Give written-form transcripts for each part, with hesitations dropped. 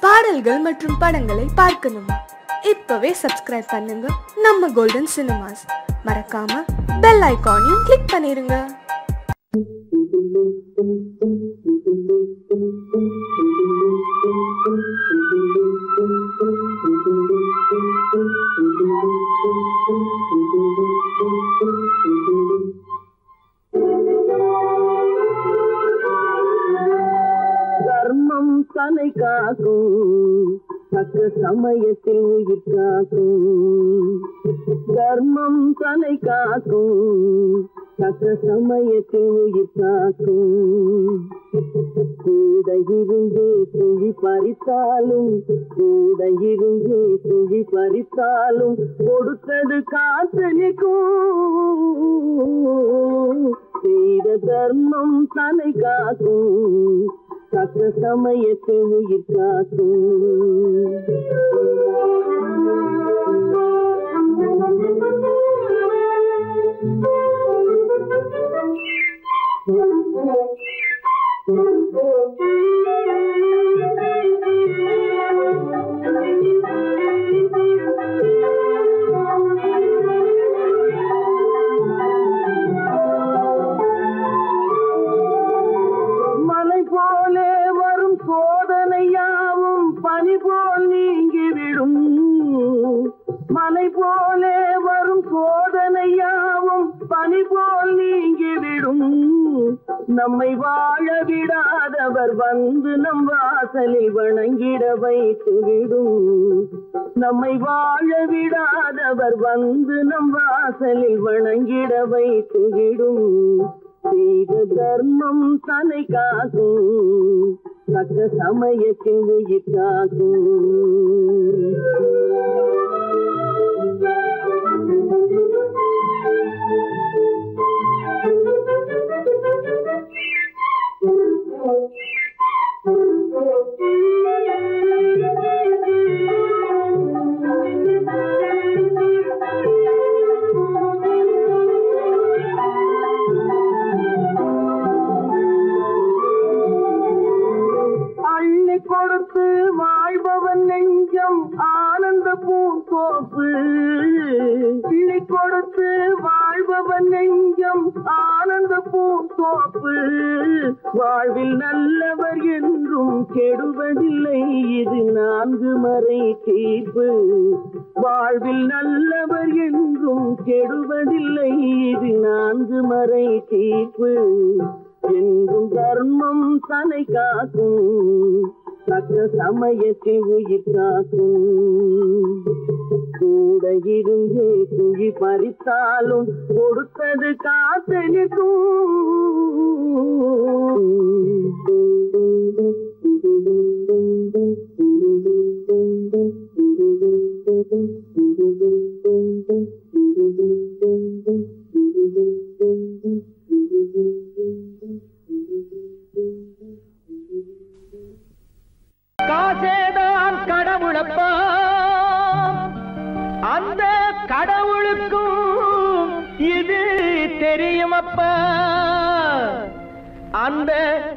பாடல்கள் மற்றும் படங்களை பார்க்கணுமா? இப்பவே சப்ஸ்கிரைப் பண்ணுங்க நம்ம கோல்டன் சினிமாஸ். மறக்காம பெல் ஐகானையும் கிளிக் பண்ணிருங்க. தர்மம் தலை காக்கும், தக்க சமயத்தில் உயிர் காக்கும். தர்மம் தலை காக்கும், தக்க சமயத்தில் உயிர் காக்கும். கூட இருந்து துளி பறித்தாலும், கூட இருந்து துளி பறித்தாலும் கொடுத்தது காத்து நிற்கும். செய்த தர்மம் தலை காக்கும், தக்க சமயத்தை உயிர் காக்கும். மலை போலே வரும் சோதனையாவும் பனி போல் நீங்கிவிடும். மலை போலே வரும் சோதனையாவும் பனி போல் நீங்கிவிடும். நம்மை வாழ விடாதவர் வந்து நம் வாசலில் வணங்கிட வைத்துவிடும். நம்மை வாழ விடாதவர் வந்து நம் வாசலில் வணங்கிட வைத்துவிடும். செய்த தர்மம் தலை காக்கும், தக்க சமயத்தில் உயிர் காக்கும். அள்ளி கொடுத்து வாழ்பவன் நெஞ்சம் ஆனந்த பூந்தோப்பு. கிள்ளி கொடுத்து வாழ்பவன் நெஞ்சம் ஆனந்த பூந்தோப்பு. வாழ்வில் நல்லவர் என்றும் கெடுவதில்லை, இது 4 மறை தீர்ப்பு. வாழ்வில் நல்லவர் என்றும் கெடுவதில்லை, இது 4 மறை தீர்ப்பு. என்றும் தர்மம் தலை காக்கும், தக்க சமயத்தில் உயிர் காக்கும். கூட இருந்து குழி பறித்தாலும் கொடுத்தது காத்து நிற்கும். காசேதான் கடவுளப்பா, அந்த கடவுளுக்கும் இது தெரியுமப்பா. அந்த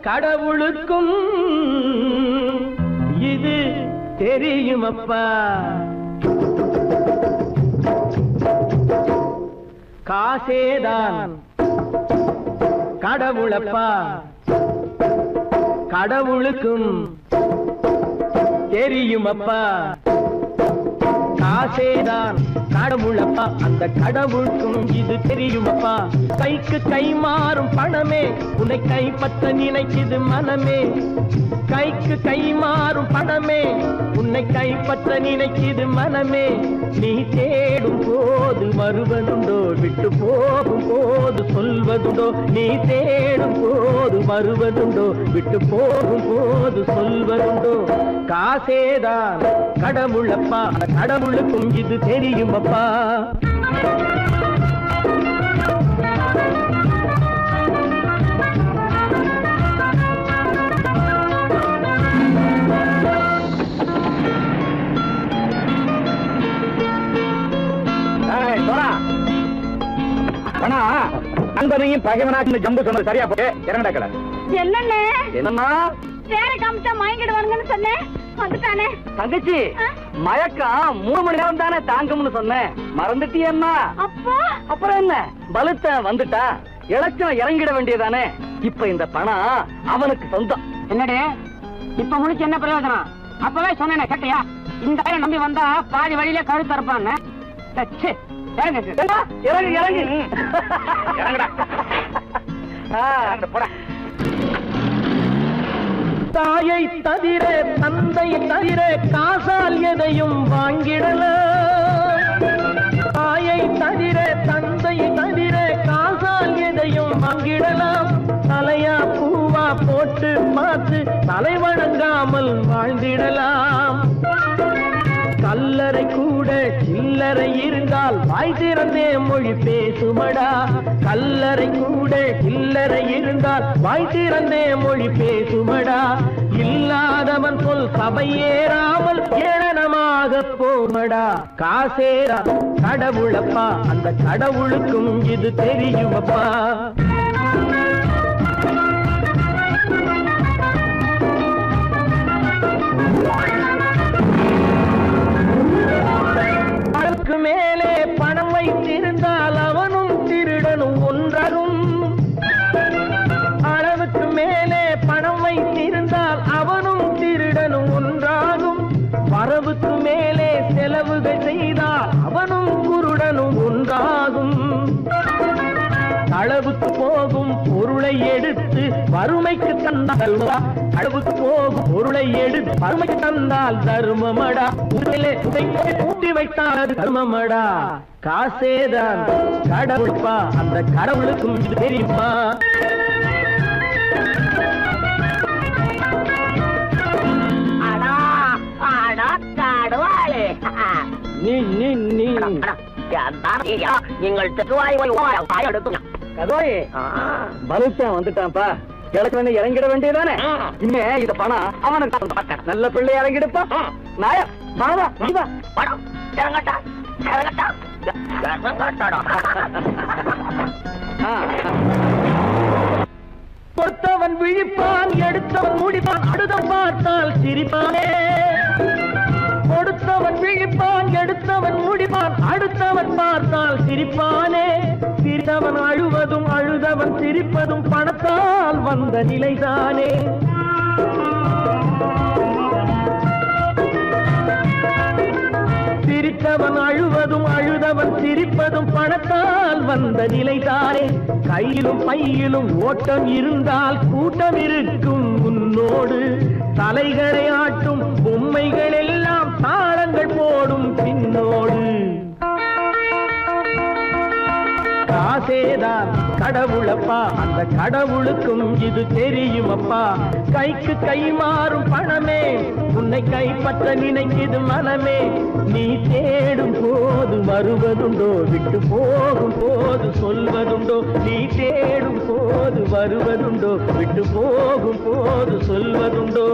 கடவுளுக்கும் இது தெரியுமப்பா. காசேதான் கடவுளப்பா, கடவுளுக்கும் தெரியுமப்பா. காசேதான் கடவுளப்பா, அந்த கடவுளுக்கும் இது தெரியுமப்பா. கைக்கு கை மாறும் பணமே உன்னை கைப்பற்ற நினைக்குது மனமே. கைக்கு கை மாறும் பணமே உன்னை கைப்பற்ற நினைக்குது மனமே. நீ தேடும் போது வருவதுண்டோ, விட்டு போகும் போது சொல்வதுண்டோ. நீ தேடும் போது வருவதுண்டோ, விட்டு போகும் போது சொல்வதுண்டோ. காசேதான் கடவுளப்பா, கடவுளுக்கும் இது தெரியுமப்பா. நண்பனையும் பகைவனாக்கு ஜம்பு சொன்னது சரியா போட்டு இறங்கடக்கல. என்னண்ணே என்னம்மா வேற காமிச்சா மயங்கிடுவானுங்கன்னு சொன்னேன். வந்துட்டானே. தங்கச்சி, மயக்கம் 3 மணி நேரம் தானே தாங்கும்னு சொன்னேன், மறந்துட்டியம்மா? அப்பா அப்புறம் என்ன, பலுத்த வந்துட்டா இலச்சம் இறங்கிட வேண்டியதானே. இப்ப இந்த பணம் அவனுக்கு சொந்தம். என்னடே இப்ப முடிச்சு என்ன பிரயோஜனம்? அப்பவே சொன்னேன் கேட்டியா? இந்த பையனை நம்பி வந்தா பாதி வழியிலே கழுத்து அறுப்பான்னு. இறங்கு இறங்கு தாயை தவிர தந்தை தவிர காசால் எதையும் வாங்கிடலாம். தாயை தவிர தந்தை தவிர காசால் எதையும் வாங்கிடலாம். தலையா பூவா போட்டு பார்த்து தலை வணங்காமல் வாழ்ந்திடலாம். கல்லறை கூட சில்லறை இருந்தால் வாய் திறந்தே மொழி பேசுமடா. கல்லறை கூட சில்லறை இருந்தால் வாய் திறந்தே மொழி பேசுமடா. இல்லாதவன் சொல் சபையேறாமல் ஏளனமாக போமடா. காசேரா கடவுளப்பா, அந்த கடவுளுக்கும் இது தெரியுமப்பா. மேலே பணம் வைத்திருந்தால் அவனும் திருடனும் ஒன்றாகும். அளவுக்கு மேலே பணம் வைத்திருந்தால் அவனும் திருடனும் ஒன்றாகும். வரவுக்கு மேலே செலவுகள் செய்தால் அவனும் குருடனும் ஒன்றாகும். அளவுக்கு போகும் பொருளை எடுத்து வறுமைக்கு தந்தால் அளவுக்கு போகும் பொருளை எடுத்து வறுமைக்கு தந்தால் தர்மமடா. ஊட்டி வைத்தால் அது தர்மமடா. காசேதான் கடவுள்பா, அந்த கடவுளுக்கும் இது தெரியுமா? நீங்கள் பலுத்தன் வந்துட்டான்ப்பா, கிழக்கு இறங்கிட வேண்டியதானே. இனிமே இந்த பணம் அவனுக்கு நல்ல பிள்ளை இறங்கிடுப்பா. நாயா பாவா படம் இறங்கட்டா இறங்கட்டா. கொடுத்தவன் விழிப்பான், எடுத்தவன் முடிப்பான், அடுத்தவன் பார்த்தால் சிரிப்பானே. கொடுத்தவன் விழிப்பான், எடுத்தவன் முடிப்பான், அடுத்தவன் பார்த்தால் சிரிப்பானே. சிரித்தவன் அழுவதும் அழுதவன் சிரிப்பதும் பணத்தால் வந்த நிலைதானே. சிரித்தவன் அழுவதும் அழுதவன் சிரிப்பதும் பணத்தால் வந்த நிலைதானே. கையிலும் பையிலும் ஓட்டம் இருந்தால் கூட்டம் இருக்கும் உன்னோடு. தலைகளை ஆட்டும் பொம்மைகள் எல்லாம் தாளங்கள் போடும் பின்னோடு. காசேதான் கடவுளப்பா, அந்த கடவுளுக்கும் இது தெரியுமப்பா. கைக்கு கை மாறும் பணமே உன்னை கைப்பற்ற நினைக்குது மனமே. நீ தேடும் போது வருவதுண்டோ, விட்டு போகும் போது சொல்வதுண்டோ. நீ தேடும் போது வருவதுண்டோ, விட்டு போகும் போது சொல்வதுண்டோ.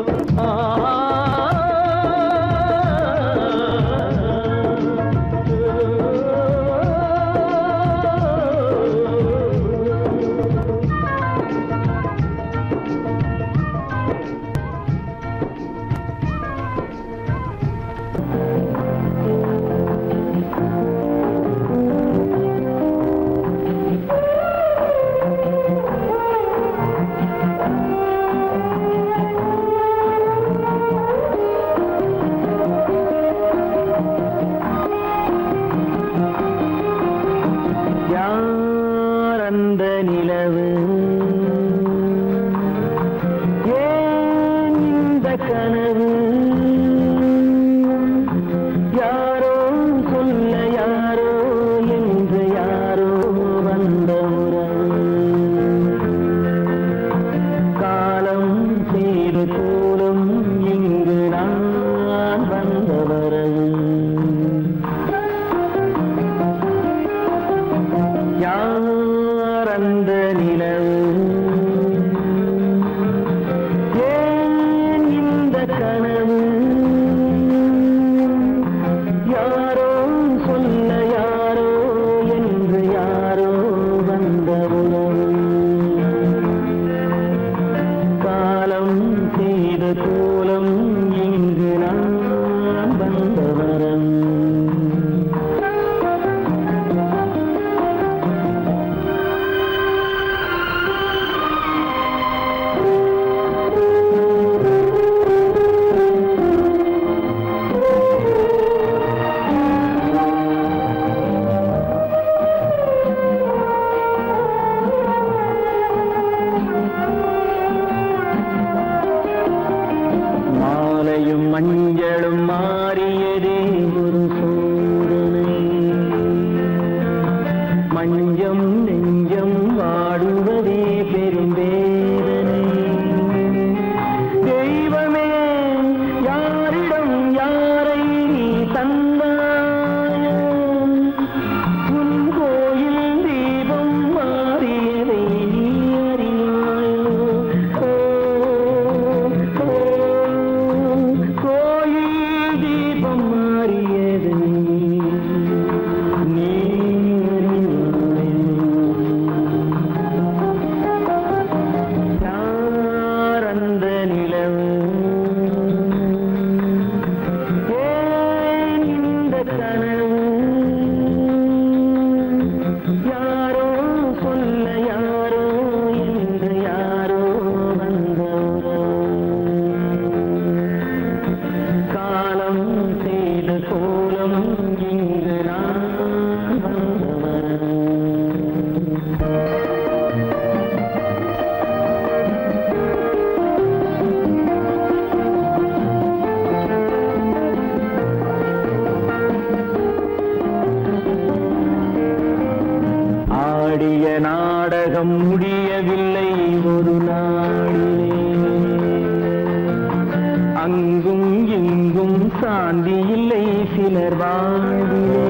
சாந்தி இல்லை சிலர் வாழ்விலே.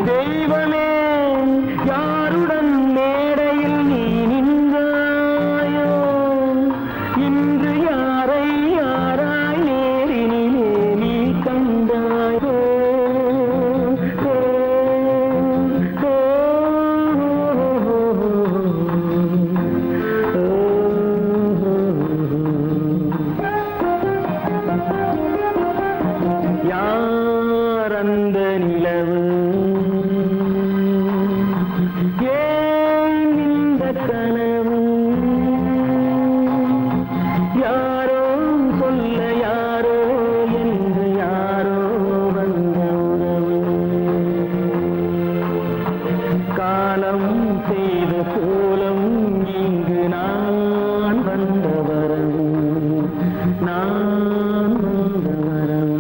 தெய்வமே யாருடன் மேடையில் நீ நின்றாயோ, இன்று யாரை யாராய் நேரினிலே நீ கண்டாயோ. யார் அந்த நிலவு, ஏன் இந்த கனவு, யாரோ சொல்ல யாரோ என்று யாரோ வந்த உறவு. காலம் செய்த கோலம் இங்கு நான் வந்த வரவு, நான் வந்த வரவு.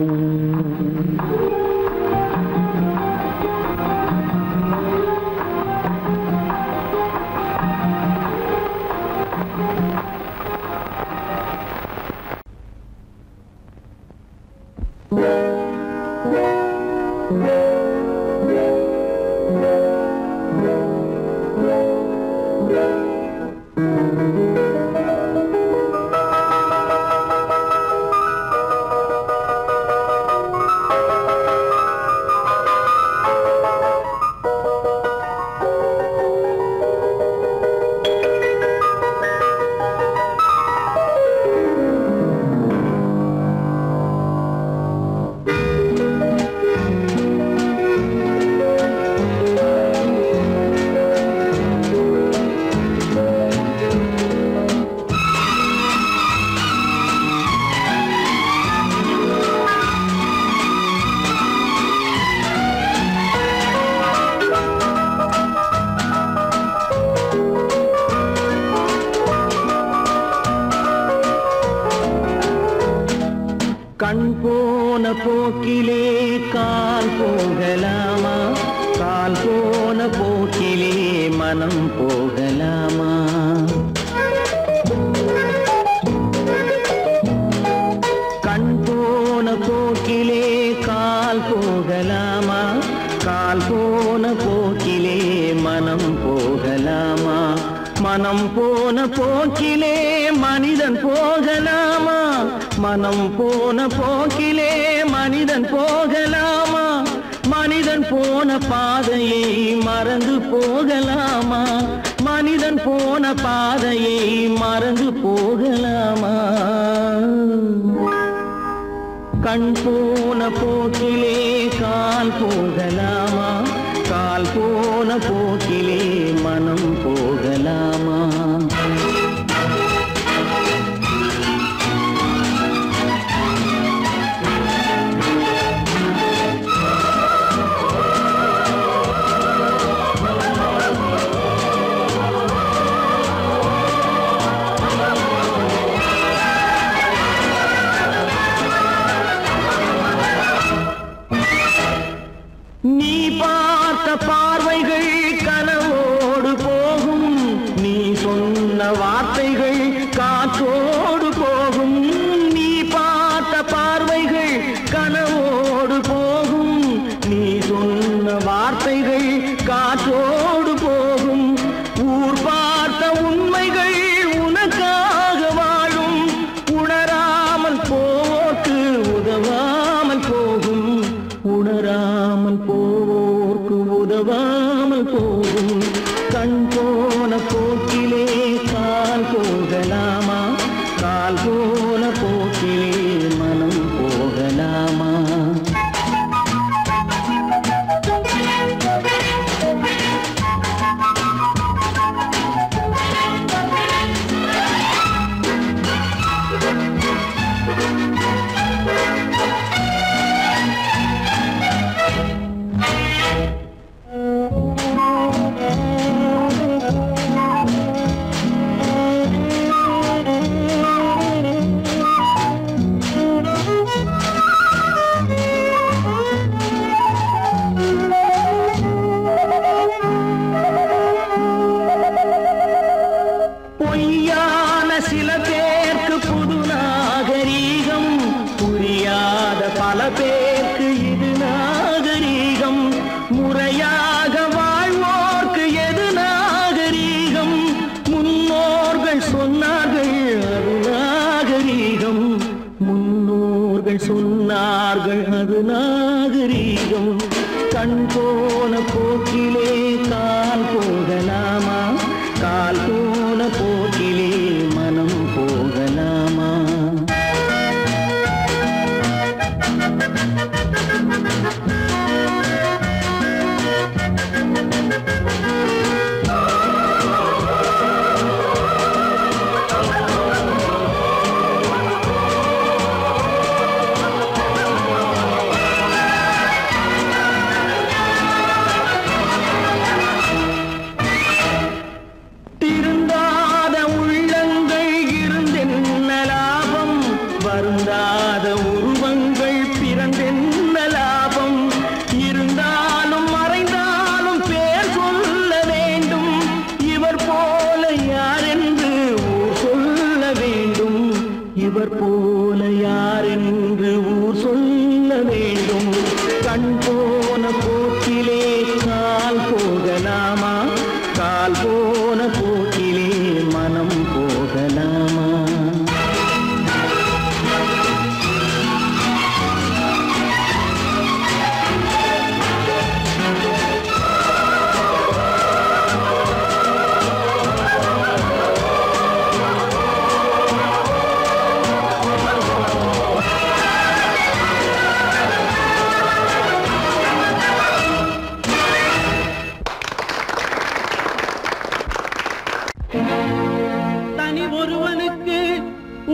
கண் போன போக்கிலே கால் போகலாமா, கால் போன போக்கிலே மனம் போகலாமா. கண் போன போக்கிலே கால் போகலாமா, கால் போன போக்கிலே மனம் போகலாமா. மனம் போன போக்கிலே மனிதன் போகலாமா, மனம் போன போக்கிலே மனிதன் போகலாமா. மனிதன் போன பாதையை மறந்து போகலாமா, மனிதன் போன பாதையை மறந்து போகலாமா. கண் போன போக்கிலே கால் போகலாமா, கால் போன போக்கிலே மனம் போகலாமா. நீ பார்த்த பார்வைகள் கனவோடு போகும், நீ சொன்ன பல பேருக்கு இது நாகரீகம், முறையாக வாழ்வோர்க்கு எது நாகரீகம்? முன்னோர்கள் சொன்னார்கள் அது நாகரீகம், முன்னோர்கள் சொன்னார்கள் அது நாகரீகம். கண் போன போக்கிலே கால் போகலாமா, கால் போன போக்கிலே மனம் போகலாமா? இவர் போல யார் என்று ஊர் சொல்ல வேண்டும். கண் போன போக்கிலே கால் போகலாமா, கால் போன போக்கிலே மனம் போகலாமா?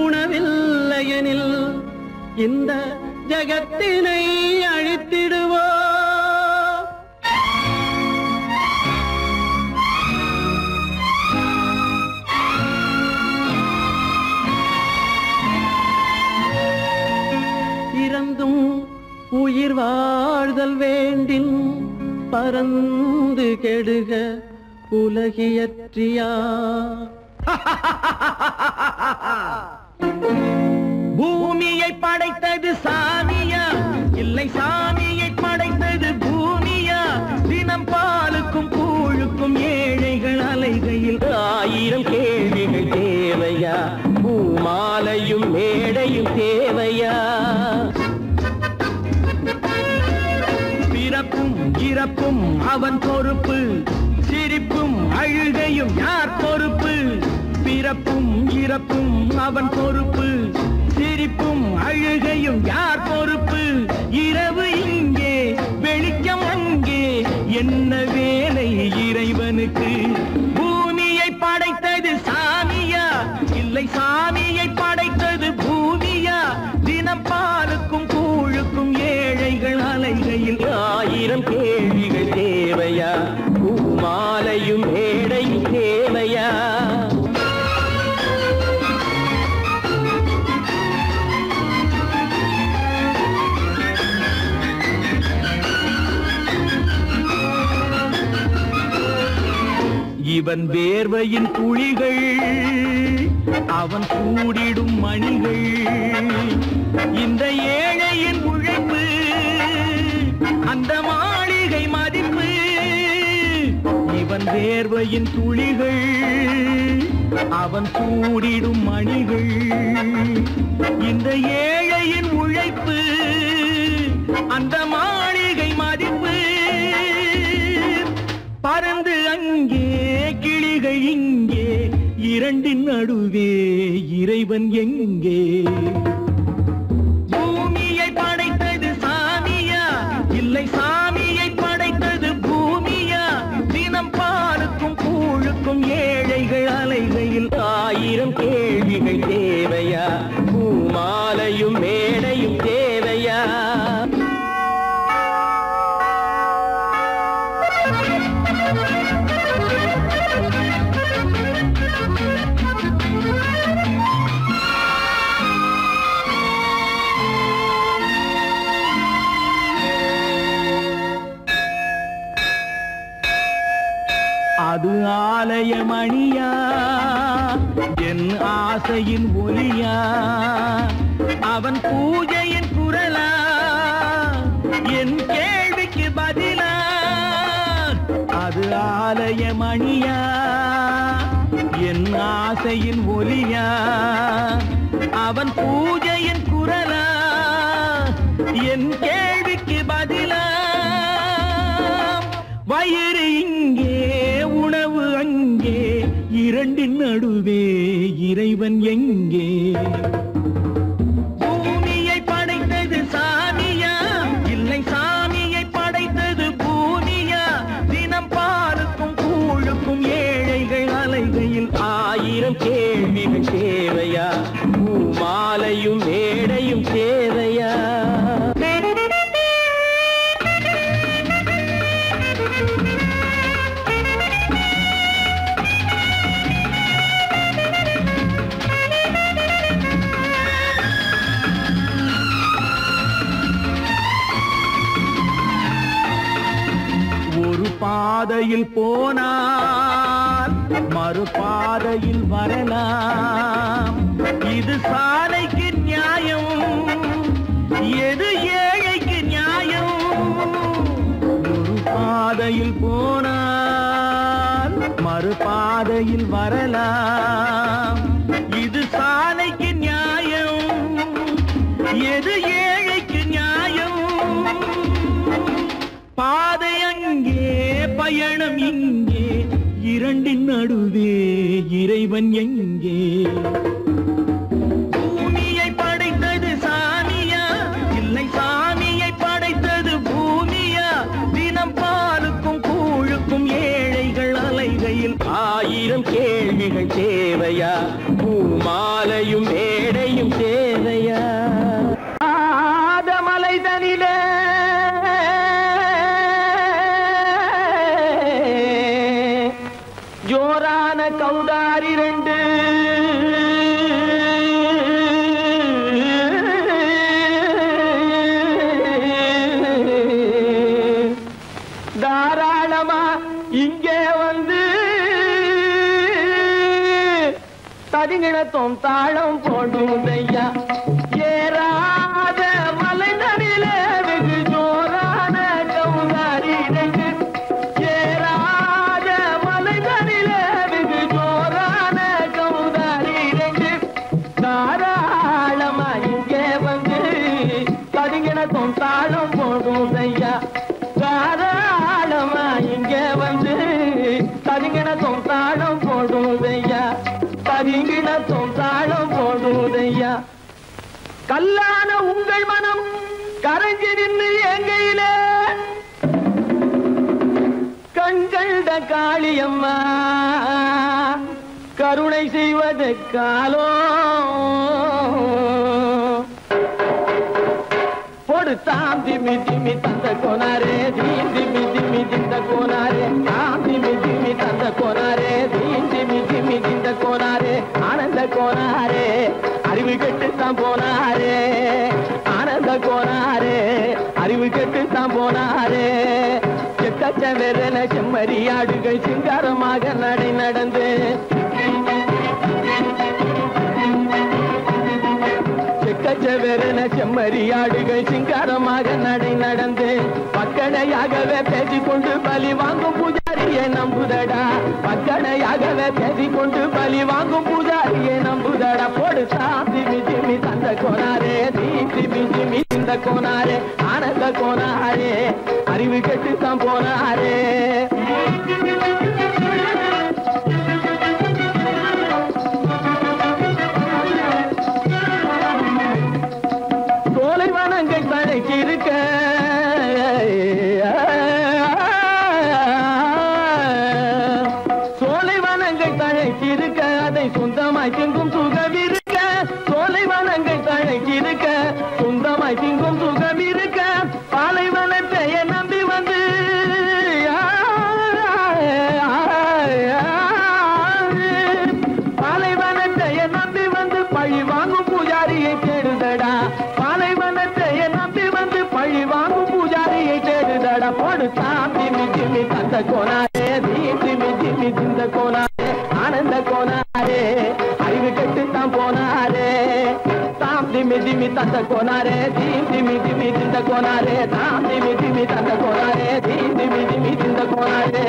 உணவில்லையெனில் இந்த ஜகத்தினை அழித்திடுவோ. இறந்தும் உயிர் வாழ்தல் வேண்டின் பறந்து கெடுக உலகியற்றியா. பூமியை படைத்தது சாமியா, இல்லை சாமியை படைத்தது பூமியா? தினம் பாலுக்கும் கூழுக்கும் ஏழைகள் அலைகையில் 1000 கேள்விகள் தேவையா? பூமாலையும் மேடையும் தேவையா? பிறப்பும் இறப்பும் அவன் பொறுப்பு, சிரிப்பும் அழுகையும் யார் பொறுப்பு? பிறப்பும் இறப்பும் அவன் பொறுப்பு, சிரிப்பும் அழுகையும் யார் பொறுப்பு? இரவு இங்கே வெளிச்சம் அங்கே, என்ன வேலை இறைவனுக்கு? பூமியை படைத்தது சாமியா, இல்லை சாமியை படைத்தது பூமியா? தினம் பாலுக்கும் கூழுக்கும் ஏழைகள் அலைகையில் 1000 கேள்விகள் தேவையா? பூமாலையும் மேடையும் தேவையா? இவன் வேர்வையின் துளிகள், அவன் கூடிடும் மணிகள், இந்த ஏழையின் உழைப்பு, அந்த மாளிகை மதிப்பு. இவன் வேர்வையின் துளிகள், அவன் கூடிடும் மணிகள், இந்த ஏழையின் உழைப்பு, அந்த மாளிகை மதிப்பு. பறந்து அங்கே கிளிகள் இங்கே, இரண்டின் நடுவே இறைவன் எங்கே? பூமியை படைத்தது சாமியா, இல்லை சாமியை படைத்தது பூமியா? தினம் பாலுக்கும் கூழுக்கும் ஏழைகள் அலைகையில் 1000 கேள்விகள் தேவையா? பூமாலையும் மேடையும் தேவையா? அது ஆலயமணியா, என் ஆசையின் ஒலியா? அவன் பூஜையின் குரலா, ஆலய மணியா என் ஆசையின் ஒலியா அவன் பூஜையின் குரலா என் கேள்விக்கு பதிலா வயிறு இங்கே உணவு அங்கே இரண்டின் நடுவே இறைவன் எங்கே பூமியை படைத்தது சாமியா இல்லை சாமியை படைத்தது பூமியா தினம் பாலுக்கும் கூழுக்கும் ஏழைகள் அலைகையில் 1000 கேள்விகள் தேவையா பூமாலையும் மேடையும் தேவையா பாதையில் போனால் மறுபாதையில் வரலாம் இது சாலைக்கு நியாயம் எது ஏழைக்கு நியாயம் ஒரு பாதையில் போனால் மறுபாதையில் வரலாம் இது சாலைக்கு நியாயம் எது ஏழைக்கு நியாயம் பாதை அங்கே பயணம் இங்கே இரண்டின் நடுவே இறைவன் எங்கே பூமியை படைத்தது சாமியா இல்லை சாமியை படைத்தது பூமியா தினம் பாலுக்கும் கூழுக்கும் ஏழைகள் அலைகையில் 1000 கேள்விகள் தேவையா பூமாலையும் மேடையும் தேவையா ஆதமலை தனிலே ஜோரான கௌதாரி 2 தாராளமா இங்கே வந்து தரிங்கிணத்தும் தாளம் போடுதையா ஏறாத மலை தனிலே வெகு ஜோரான கௌதாரி 2 தாராளமா இங்கே வந்து கதிங்கிணத்தும் தாளம் போடுதையா தாராளமா இங்கே வந்து கதிங்கிணத்தும் தாளம் போடுதையா கதிங்கிணத்தும் தாளம் போடுதையா கல்லான உங்கள் மனம் கரைஞ்சி நின்று எங்கையிலே கண்கண்ட காளியம்மா கருணை செய்வது காலோ பொடுத்தாம் திமி திமி தந்த கோனாரே தீம் திமி திமி திந்த கோனாரே தாம் திமி திமி தந்த கோனாரே தீம் திமி திமி திந்த கோனாரே ஆனந்த கோனாரே அறிவு கெட்டுத்தான் போனாரே ஆனந்த கோனாரே அறிவு கெட்டுத்தான் போனாரே செக்கச்சவென செம்மறியாடுகள் சிங்காரமாக நடை நடந்து செக்கச்சவென செம்மறியாடுகள் சிங்காரமாக நடை நடந்து பக்கடையாகவே பேசிக்கொண்டு பலி வாங்கும் பூஜாரியை நம்புதடா பக்கடையாகவே பேசிக்கொண்டு பலி வாங்கும் பூஜாரியை நம்புதடா போடு திமி திமி தந்த கோனாரே திமி திமி இந்த கோனாரே ஆனந்த கோனாரே அறிவு கெட்டுத்தான் போனாரே சோலைவனங்கள் தழைக்கு இருக்க சோலைவனங்கள் தழைக்கு இருக்க அதை சொந்தமாய் திங்கும் சுகம் இருக்க சோலைவனங்கள் தழைக்கு இருக்க சொந்தமாய் திங்கும் சுகம் இருக்க பாலைவனத்தை நம்பி வந்து பாலைவனத்தை நம்பி வந்து பழி வாங்கும் பூஜாரியை தேடுதடா பாலைவனத்தை நம்பி வந்து பழி வாங்கும் பூஜாரியை தேடுதடா போடுத்தான் திமி திமி தந்த கோனாரே திமி திமி திந்த கோனாரே ஆனந்த கோனாரே அறிவு கெட்டுத்தான் போனாரே தாம் திமி திமி தந்த கோனாரே திமி திமி திந்த கோனாரே தாம் திமி திமி தந்த கோனாரே திமி திமி திந்த கோனாரே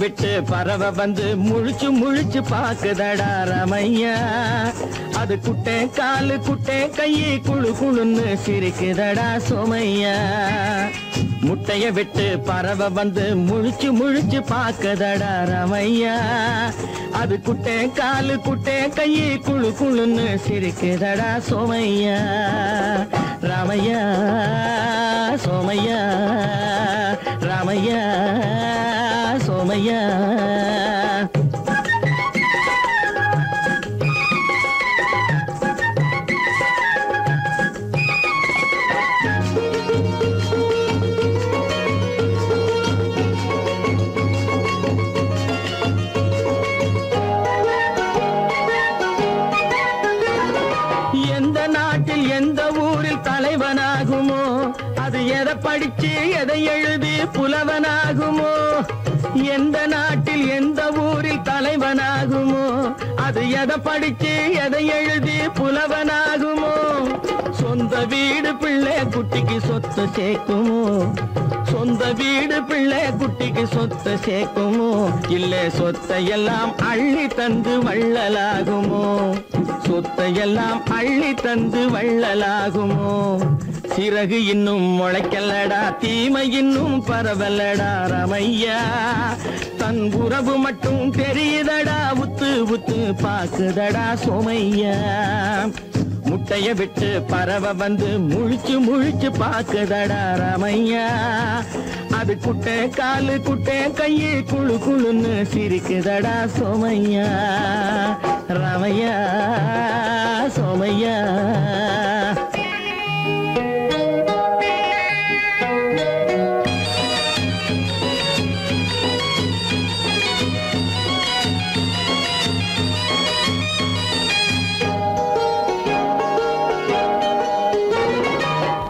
விட்டு பறவை வந்து முழிச்சு முழிச்சு பாக்குதடா ராமையா. அது குட்டை காலு குட்டை கையை குழு குழுன்னு சிரிக்குதடா சோமையா. முட்டைய விட்டு பறவை வந்து முழிச்சு முழிச்சு பாக்குதடா ராமையா. அது குட்டை காலு குட்டை கையை குழு குழுன்னு சிரிக்குதடா சோமையா. ராமையா சோமையா ராமையா சோமையா. எந்த நாட்டில் எந்த ஊரில் தலைவனாகுமோ, அது எதை படிச்சு எதை எழுதி புலவனாகுமோ. எந்த நாட்டில் எந்த ஊரில் தலைவனாகுமோ, அது எதை படிச்சு எதை எழுதி புலவனாகுமோ. சொந்த வீடு பிள்ளை குட்டிக்கு சொத்து சேர்க்குமோ, சொந்த வீடு பிள்ளை குட்டிக்கு சொத்து சேர்க்குமோ. இல்ல சொத்தையெல்லாம் அள்ளி தந்து வள்ளலாகுமோ, சொத்தையெல்லாம் அள்ளி தந்து வள்ளலாகுமோ. சிறகு இன்னும் முளைக்கல்லடா, தீமை இன்னும் பரவலடா ராமையா. தன் உறவு மட்டும் தெரியுதடா, உத்து உத்து பாக்குதடா சோமையா. முட்டைய விட்டு பறவை வந்து முழிச்சு முழிச்சு பாக்குதடா ராமையா. அது குட்டை காலு குட்டை கையை குழு குழுன்னு சிரிக்குதடா சோமையா. ராமையா சோமையா.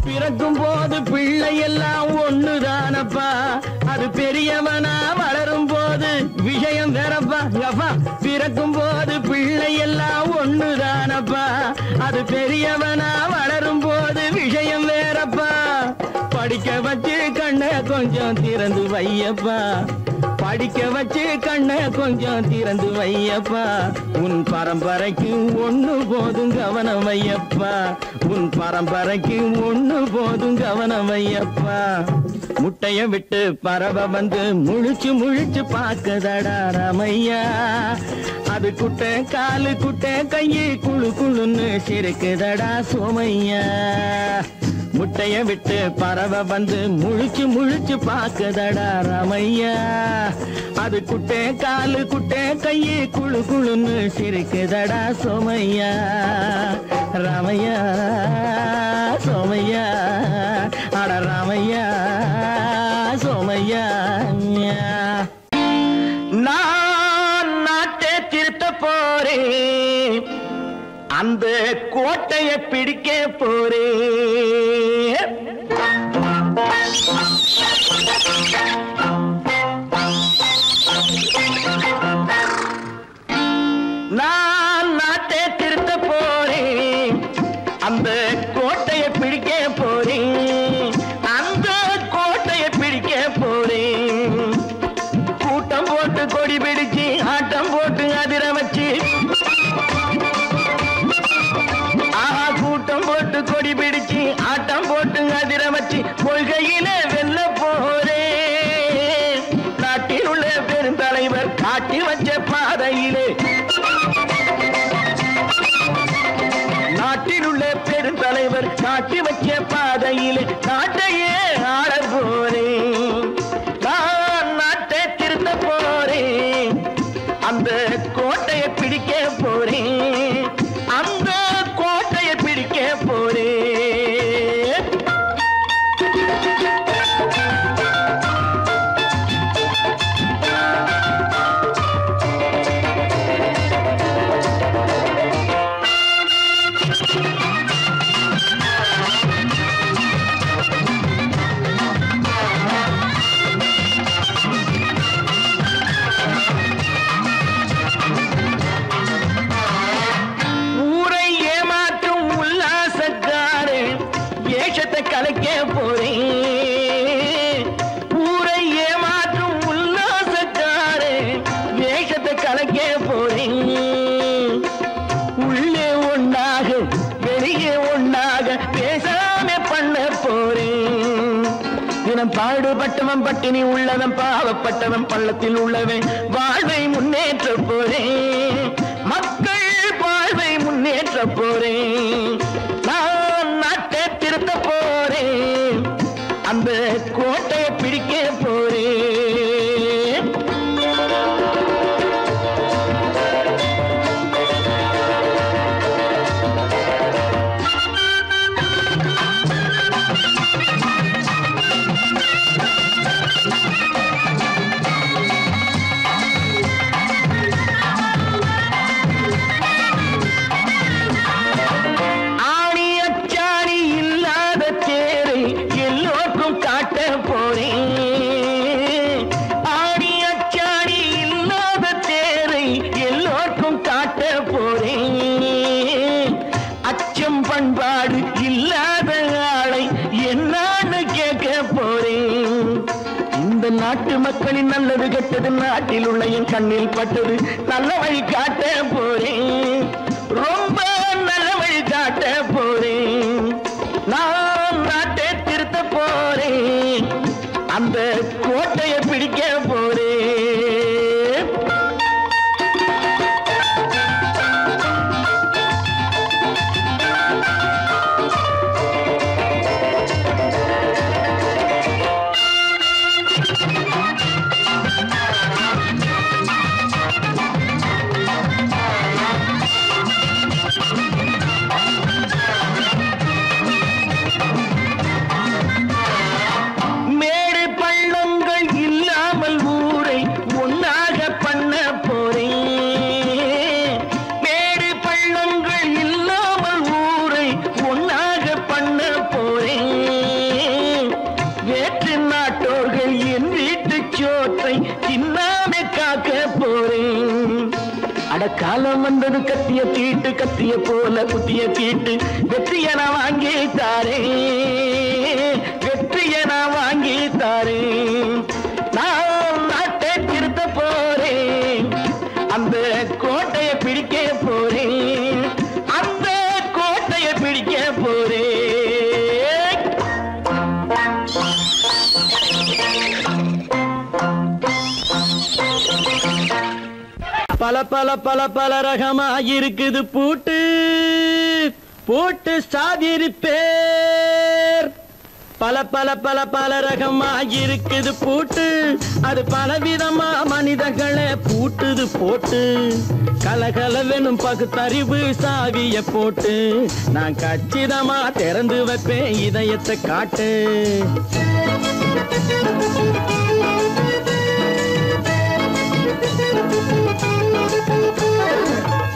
பிறக்கும் போது பிள்ளை எல்லாம் ஒண்ணுதானப்பா, அது பெரியவனா வளரும் போது விஷயம் வேறப்பா. பிறக்கும் போது பிள்ளை எல்லாம் ஒண்ணுதானப்பா, அது பெரியவனா வளரும் போது விஷயம் வேறப்பா. படிக்க வச்சு கண்ணை கொஞ்சம் திறந்து வையப்பா, படிக்க வச்சு கண்ணை கொஞ்சம் திறந்து வையப்பா. உன் பரம்பரைக்கு ஒண்ணு போதும் கவனம் வையப்பா, உன் பரம்பரைக்கு ஒண்ணு போதும் கவனம் வையப்பா. முட்டைய விட்டு பறவை வந்து முழிச்சு முழிச்சு பாக்குதடா ராமையா. அது குட்டை காலு குட்டை கையை குழு குழுன்னு சிரிக்குதடா சோமையா. முட்டைய விட்டு பறவை வந்து முழிச்சு முழிச்சு பாக்குதடா ராமையா. அது குட்டை காலு குட்டை கையை குழு குழுன்னு சிரிக்குதடா சோமையா. ராமையா சோமையா. அட ராமையா சோமையா. நான் நாட்டை திருத்த போறேன், அந்த கோட்டையை பிடிக்க போறேன். நான் நாட்டை திருத்த போறேன், அந்த கோட்டையை பிடிக்க போறேன், அந்த கோட்டையை பிடிக்க போறேன். கூட்டம் போட்டு கொடி பிடிச்சு ஆட்டம் போட்டு அதிர வச்சு, கூட்டம் போட்டு கொடி பிடிச்சு ஆட்டம் போட்டு அதிர வச்சு கொள்கையில வெல்ல போறேன். நாட்டில் உள்ள பெருந்தலைவர் காட்டி வச்ச பாதையிலே, நாட்டில் உள்ள பெருந்தலைவர் காட்டி வச்ச பாதையிலே நாட்டையே ஆள போறேன். நான் நாட்டை திருத்த போறேன், அந்த கோட்டையை பிடிக்க போறேன், அந்த கோட்டையை பிடிக்க போறேன். கலைக்க போறேன், ஊரை ஏமாற்றும் உல்லாசக்காரே பேசாம பண்ண போறேன். தினம் பாடுபட்டவன் பட்டினி உள்ளவன் பாவப்பட்டவன் பள்ளத்தில் உள்ளவன் வாழ்வை முன்னேற்ற போறேன். மக்கள் வாழ்வை முன்னேற்ற போறேன். நான் நாட்டை திருத்த போறேன். அந்த கோட்டையை பிடிக்க போறேன். நாட்டு மக்களின் நல்லது கெட்டது நாட்டில் உள்ள என் கண்ணில் பட்டது. நல்ல வழி காட்ட போறேன். ரொம்ப நல்ல வழி காட்ட போறேன். நான் நாட்டை திருத்த போறேன். அந்த கோட்டையை பிடிக்க போறேன். காலம் வந்தது கத்திய தீட்டு கத்திய போல குத்திய தீட்டு வெற்றிய நான் வாங்கி தாரே. வெற்றிய நான் வாங்கி தாரே. நான் நாட்டை திருத்த போறேன். அந்த கோட்டையை பிடிக்க போறேன். அந்த கோட்டையை பிடிக்க போறேன். பல பல பல பல ரகமா இருக்குது பூட்டு பூட்டு சாதிரி பேர். பல பல பல பல ரகமா இருக்குது பூட்டு. அது பலவிதமா மனிதர்களை பூட்டுது போட்டு. கலகலவெனும் பகுத்தறிவு சாவிய போட்டு. நான் கச்சிதமா திறந்து வைப்பேன் இதயத்தை காட்டு.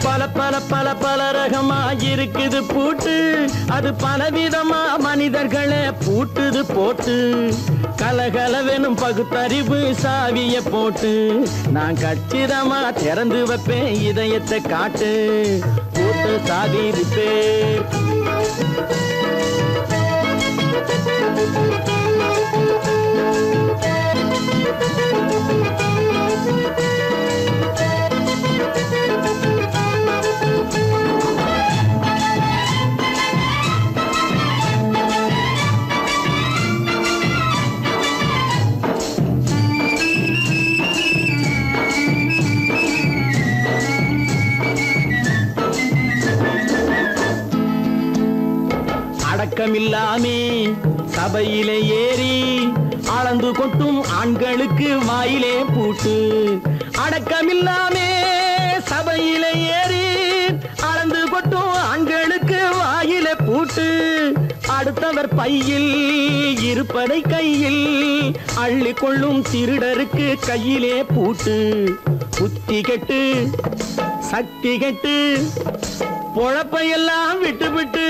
பல பல பல பல ரகமா இருக்குது பூட்டு. அது பலவிதமா மனிதர்களை பூட்டுது போட்டு. கலகலவெனும் பகுத்தறிவு சாவிய போட்டு. நான் கச்சிதமா திறந்து வைப்பேன் இதயத்தை காட்டு. பூட்டு சாதிரி பேர். அடக்கமில்லாமே சபையிலே ஏறி அளந்து கொட்டும் ஆண்களுக்கு வாயிலே பூட்டு. அடக்கமில்லாமே சபையிலே ஏறி அளந்து கொட்டும் ஆண்களுக்கு வாயிலே பூட்டு. அடுத்தவர் பையில் இருப்பதை கையில் அள்ளி கொள்ளும் திருடருக்கு கையிலே பூட்டு. புத்தி கெட்டு சக்தி கெட்டு பொழப்பையெல்லாம் விட்டு விட்டு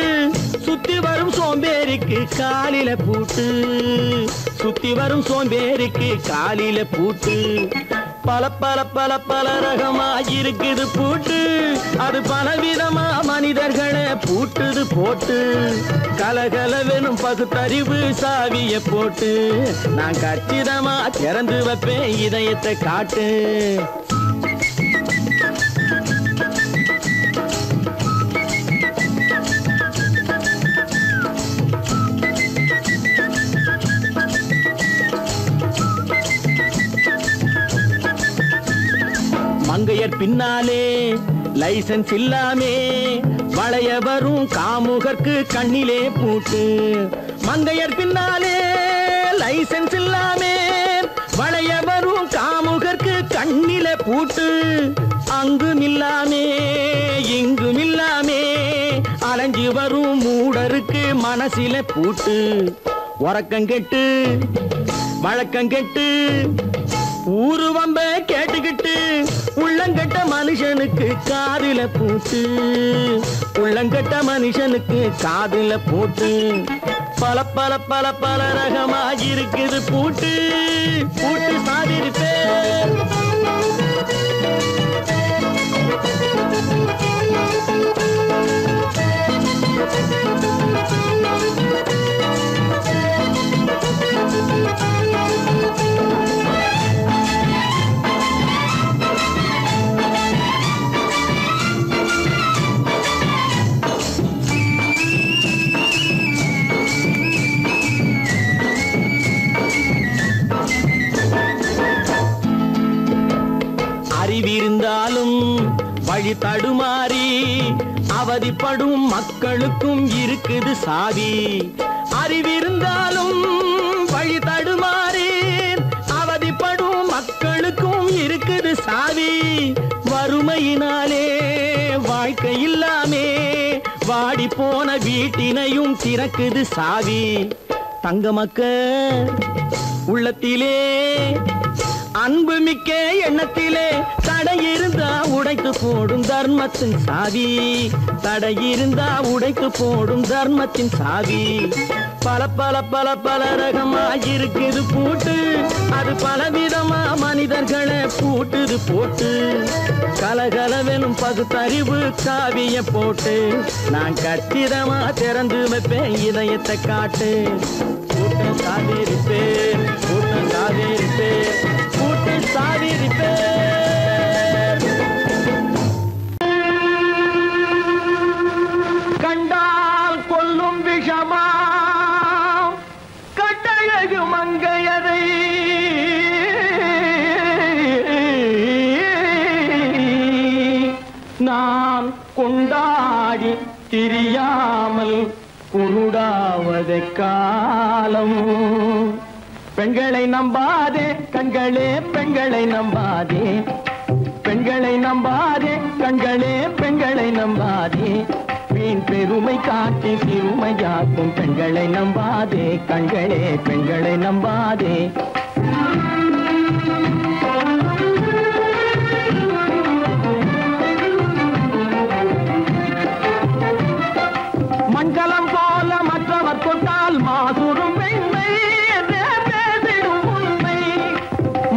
சுத்தி வரும் சோம்பேறிக்கு காலில பூட்டு. சுத்தி வரும் சோம்பேறிக்கு காலில பூட்டு. பல பல பல பல ரகமா இருக்குது பூட்டு. அது பலவிதமா மனிதர்களை பூட்டுது போட்டு. கலகலவெனும் பகுத்தறிவு சாவிய போட்டு. நான் கச்சிதமா திறந்து வைப்பேன் இதயத்தை காட்டு. பின்னாலே லைசன்ஸ் இல்லாமே வளைய வரும் காமுகர்க்கு கண்ணிலே பூட்டு. மங்கையர் பின்னாலே லைசன்ஸ் இல்லாமே வளைய வரும் காமுகர்க்கு கண்ணிலே பூட்டு. அங்கும் இல்லாமே இங்கும் இல்லாமே அலைஞ்சு வரும் மூடருக்கு மனசில பூட்டு. உறக்கங்கெட்டு வழக்கங்கெட்டு ஊரு வம்ப கேட்டுக்கிட்டு உள்ளங்கட்ட மனுஷனுக்கு காதில பூட்டு. உள்ளங்கட்ட மனுஷனுக்கு காதில பூட்டு. பல பல பல பல ரகமாயிருக்குது பூட்டு. பூட்டு சாதிருப்பே அறிவிருந்தாலும் வழி தடுமாறி அவதிப்படும் மக்களுக்கும் இருக்குது சாவி. அறிவிருந்தாலும் வழி தடுமாறி அவதிப்படும் மக்களுக்கும் இருக்குது சாவி. வறுமையினாலே வாழ்க்கை இல்லாமே வாடி போன வீட்டினையும் திறக்குது சாவி. தங்க மக்க உள்ளத்திலே அன்பு மிக்க எண்ணத்திலே தடையிருந்தா உடைத்து போடும் தர்மத்தின் சாவி. தடையிருந்தா உடைத்து போடும் தர்மத்தின் சாவி. பல பல பல பல ரகமாயிருக்குது பூட்டு. அது பலவிதமா மனிதர்களை பூட்டுது போட்டு. கலகலவெனும் பகுத்தறிவு காவிய போட்டு நான் கச்சிதமா திறந்து வைப்பேன் இதயத்தை காட்டு. கூட்டம் சாதிருப்பேன் கூட்டம் சாதிருப்பேன் கூட்டம் சாதிருப்பேன். கண்டால் கொல்லும் விஷமா கட்டழகு மங்கையதை நான் கொண்டாடி திரியாமல் குருடாவதை காலம். பெண்களை நம்பாதே கண்களே பெண்களை நம்பாதே. பெண்களை நம்பாதே கண்களே பெண்களை நம்பாதே. வீண் பெருமை காட்டி சிறுமையாக்கும் பெண்களை நம்பாதே கண்களே பெண்களை நம்பாதே. மங்களம் போல மற்றவர் கொண்டால் மாசுரும் பெண்மை என்றே பேசிடும் உண்மை.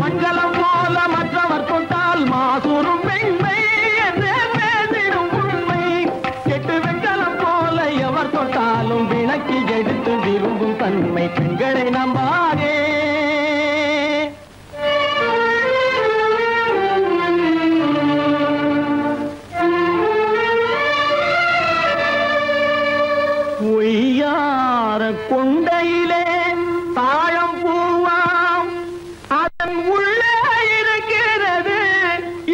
மங்களம் போல மற்றவர் கொண்டால் மாசுரும் பெண்மை என்றே பேசிடும் உண்மை. கெட்டு வெங்கலம் போல எவர் தொட்டாலும் விளக்கி எடுத்து விரும்பும் தன்மை பெண்களை நம்பாதே. பொய்யார கொண்டையிலே தாழம் பூவாம் அதன் உள்ளே இருக்கிறது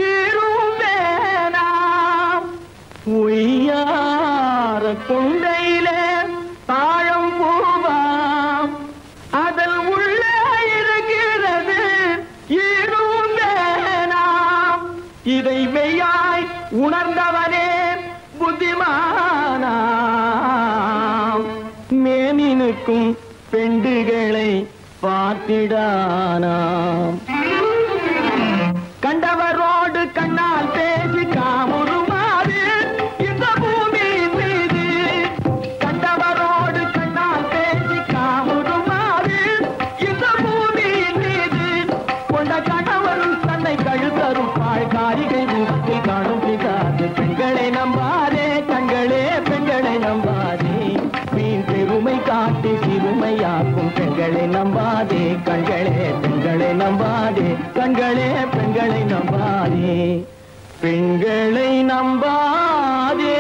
ஈரும் வேணாம். பொய்யார கொண்டையிலே தாழம் பூவாம் அதன் உள்ளே இருக்கிறது ஈரும் வேணாம். இதை மெய்யாய் உணர்ந்தவனே புத்திமானாம். மேனினுக்கும் பெண்டுகளை பார்த்திடானாம். கண்டவரோடு கண்ணால் பேசி காமுறுமாறு இந்த பூமியின் மீது. கண்டவரோடு கண்ணால் பேசி காமுறுமாறு இந்த பூமியின் மீது. கொண்ட கணவரும் தன்னை கழுத்தரும் பாழ்காரிகை முகத்தில் காணும் பிதாது. பெண்களை நம்பாதே கண்களே பெண்களை நம்பாதே. வீண் பெருமை காட்டி சிறுமையாக்கும் பெண்களை நம்பாதே கண்களே பெண்களை நம்பாதே. கண்களே பெண்களை நம்பாதே பெண்களை நம்பாதே.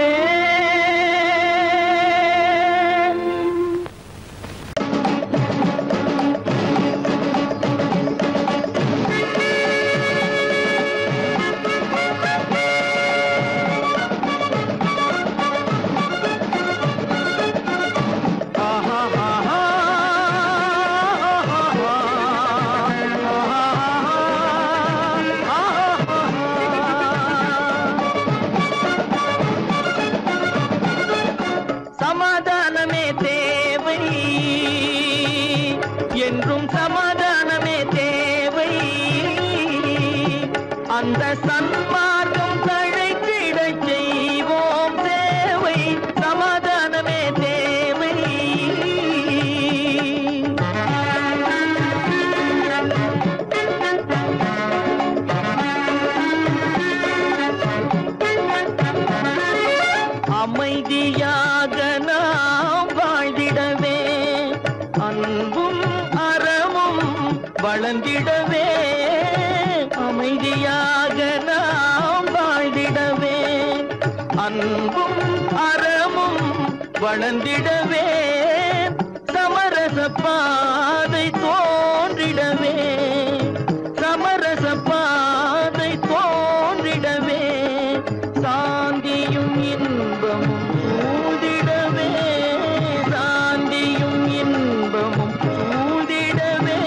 தேவை, என்றும் சமாதானமே தேவை. அந்த சன்மார்க்கம் தழைத்திடச் செய்வோம் சேவை, சமாதானமே தேவை. அமைதியாக நாம் வாழ்ந்திடவே, அன்பும் அறமும் வளர்ந்திடவே. அமைதியாக நாம் வாழ்ந்திடவே, அன்பும் அறமும் வளர்ந்திடவே. சமரச பாதை தோன்றிடவே, சமரச பாதை தோன்றிடவே. சாந்தியும் இன்பமும் சூழ்ந்திடவே, சாந்தியும் இன்பமும் சூழ்ந்திடவே.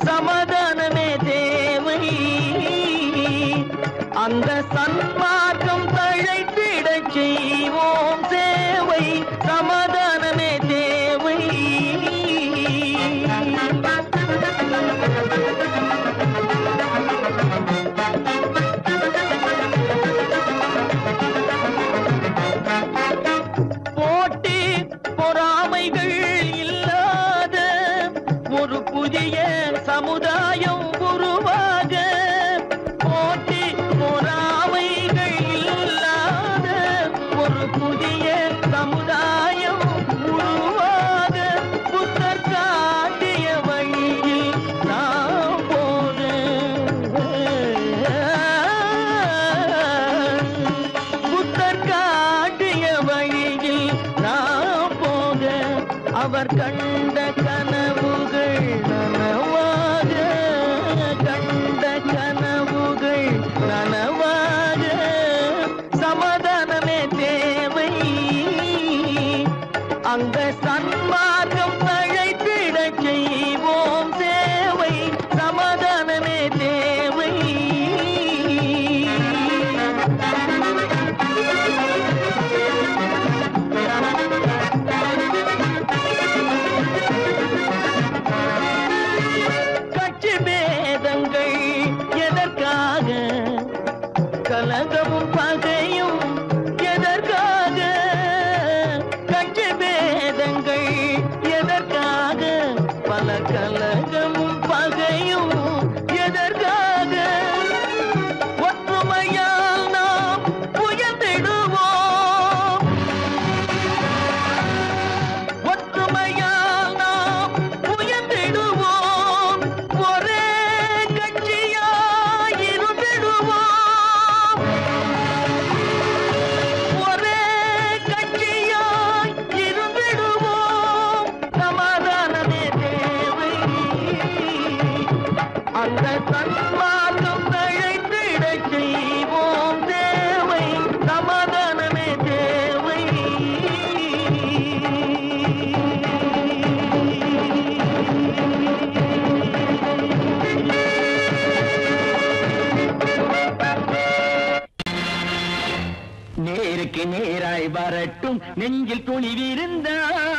சமாதானமே தேவை, அந்த சன்மார்க்கம் தழைத்திடச் செய்வோம் சேவை, சமாதானமே தேவை. போட்டி பொறாமைகள் இல்லாத ஒரு புதிய சமுதாயம் உருவாக, போட்டி பொறாமைகள் இல்லாத ஒரு புதிய சமுதாயம் உருவாக. புத்தர் காட்டிய வழியில் நாம் போக, புத்தர் காட்டிய வழியில் நாம் போக. அவர் கண்ட கனவுகள் நனவாக, கண்ட கனவுகள் நனவாக. சமாதானமே தேவை, அங்க சன்மார்க்கம் தழைத்திடச் செய்வோம் சேவை, சமாதானமே தேவை. கட்சி பேதங்கள் எதற்காக, கலகமும் பகையும் எதற்காக. கட்சி பேதங்கள் எதற்காக, பல கலகமும் பகையும் எதற்காக. ஒற்றுமையால் நாம் உயர்ந்திடுவோம், ஒற்றுமையால் நாம் உயர்ந்திடுவோம். ஒரே கட்சியாய் இருந்திடுவோம், ஒரே கட்சியாய் இருந்திடுவோம். சமாதானமே தேவை, அந்த சன்மார்க்கம் தழைத்திடச் செய்வோம் தேவை, சமாதானமே தேவை. நேருக்கு நேராய் வரட்டும் நெஞ்சில் துணிவிருந்தால்,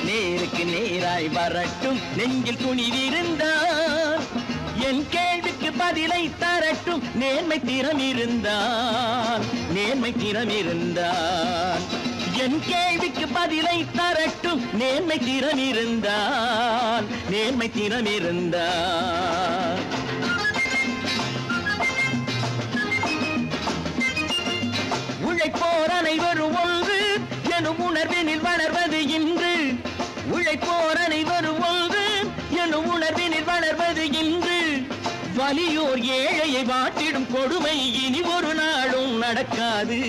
நேருக்கு நேராய் வரட்டும் நெஞ்சில் துணிவிருந்தால். என் கேள்விக்கு பதிலை தரட்டும் நேர்மை திறம் இருந்தால், நேர்மை திறம் இருந்தால். என் கேள்விக்கு பதிலை தரட்டும் நேர்மை திறம் இருந்தால், நேர்மை திறம் இருந்தால். உழைப்போர் அனைவரும் ஒன்று எனும் உணர்வினில் வளர்வது இன்று, உழைப்போர் அனைவரும் ஒன்று எனும் உணர்வினில் வளர்வது இன்று. வலியோர் ஏழையை வாட்டிடும் கொடுமை இனி ஒரு நாளும் நடக்காது,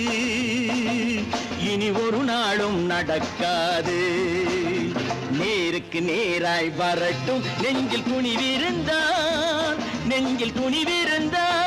இனி ஒரு நாளும் நடக்காது. நேருக்கு நேராய் வரட்டும் நெஞ்சில் துணிவிருந்தால், நெஞ்சில் துணிவிருந்தால்.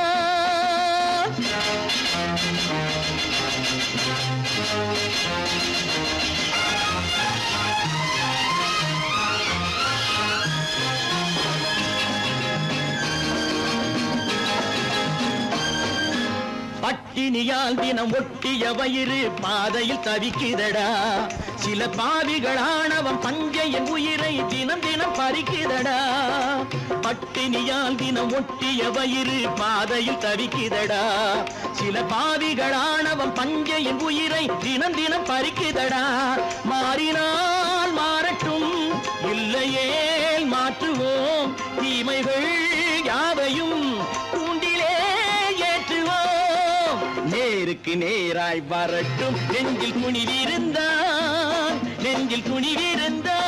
பட்டினியால் தினம் ஒட்டிய வயிறு பாதையில் தவிக்குதடா. சில பாவிகளானவன் பஞ்சையின் உயிரை தினம் தினம் பறிக்குதடா. பட்டினியால் தினம் ஒட்டிய வயிறு பாதையில் தவிக்குதடா. சில பாவிகளானவன் பஞ்சையின் உயிரை தினம் தினம் பறிக்குதடா. மாறினால் மாறட்டும், இல்லையே மாற்றுவோம், தீமைகள் யாவையும் தூண்டிலே ஏற்றுவோம். நேருக்கு நேராய் வரட்டும், நெஞ்சில் துணிவிருந்தான், நெஞ்சில் துணிவிருந்தான்.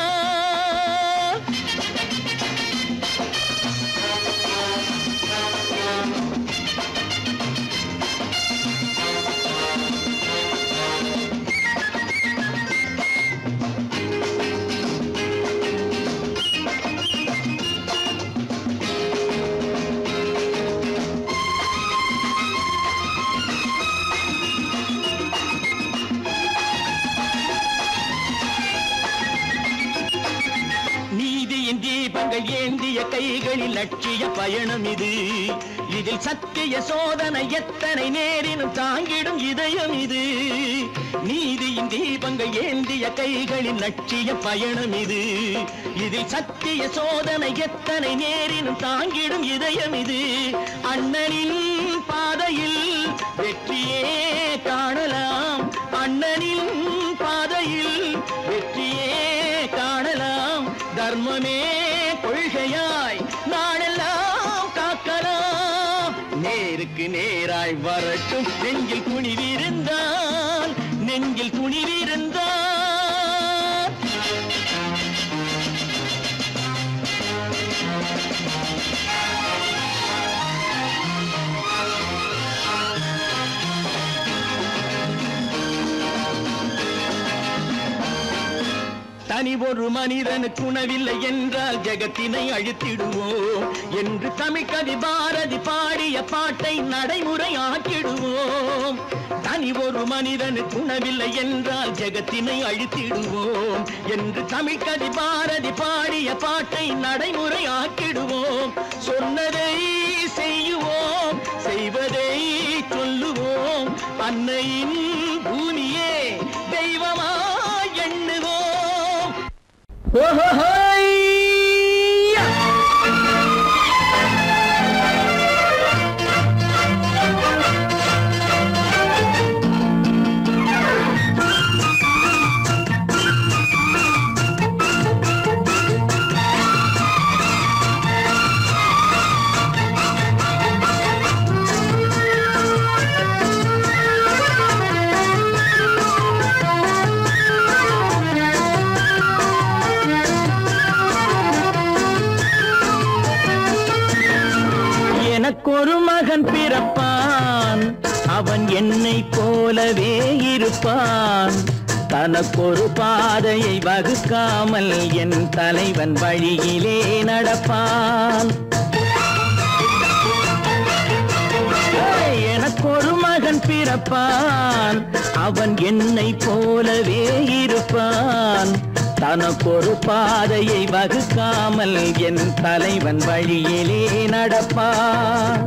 தீபங்கள் ஏந்திய கைகளில் லட்சிய பயணம் இது. இதில் சத்திய சோதனை எத்தனை நேரினும் தாங்கிடும் இதயம் இது. நீதியின் தீபங்கள் ஏந்திய கைகளில் லட்சிய பயணம் இது. இதில் சத்திய சோதனை எத்தனை நேரினும் தாங்கிடும் இதயம் இது. அண்ணனின் பாதையில் வெற்றியே காணலாம், அண்ணனின் பாதையில் வெற்றியே காணலாம். தர்மமே கொள்கையாய் நாளெல்லாம் காக்கலாம். நேருக்கு நேராய் வரட்டும், நெஞ்சில் துணிவிருந்தால், நெஞ்சில் துணிவிருந்தால். தனி ஒரு மனிதனுக்கு உணவில்லை என்றால் ஜெகத்தினை அழித்திடுவோம் என்று தமிழ்கவி பாரதி பாடிய பாட்டை நடைமுறையாக்கிடுவோம். தனி ஒரு மனிதனுக்கு உணவில்லை என்றால் ஜெகத்தினை அழித்திடுவோம் என்று தமிழ்கவி பாரதி பாடிய பாட்டை நடைமுறையாக்கிடுவோம். சொன்னதை செய்யுவோம், செய்வதை சொல்லுவோம், அன்னையின் பூமியே தெய்வமாய் எண்ணுவோம். எனக்கொரு மகன் பிறப்பான், அவன் என்னை போலவே இருப்பான். தனக்கொரு பாதையை வகுக்காமல் என் தலைவன் வழியிலே நடப்பான். எனக்கொரு மகன் பிறப்பான், அவன் என்னை போலவே இருப்பான். தனக்கொரு பாதையை வகுக்காமல் என் தலைவன் வழியிலே நடப்பான்.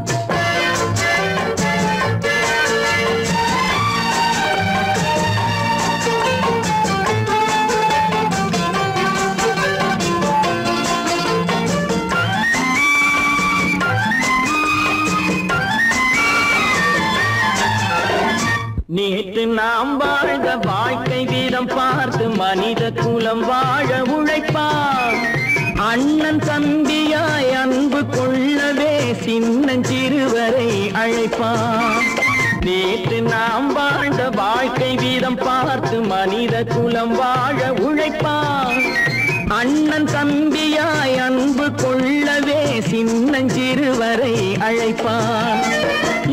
நேற்று நாம் வாழ்ந்த வாழ்க்கை வீதம் பார்த்து மனித குலம் வாழ உழைப்பான். அண்ணன் தம்பியாய் அன்பு கொள்ளவே சின்னஞ்சிறுவரை அழைப்பான். நேற்று நாம் வாழ்ந்த வாழ்க்கை வீதம் பார்த்து மனித குலம் வாழ உழைப்பான். அண்ணன் தம்பியாய் அன்பு கொள்ளவே சின்னஞ்சிறுவரை அழைப்பான்.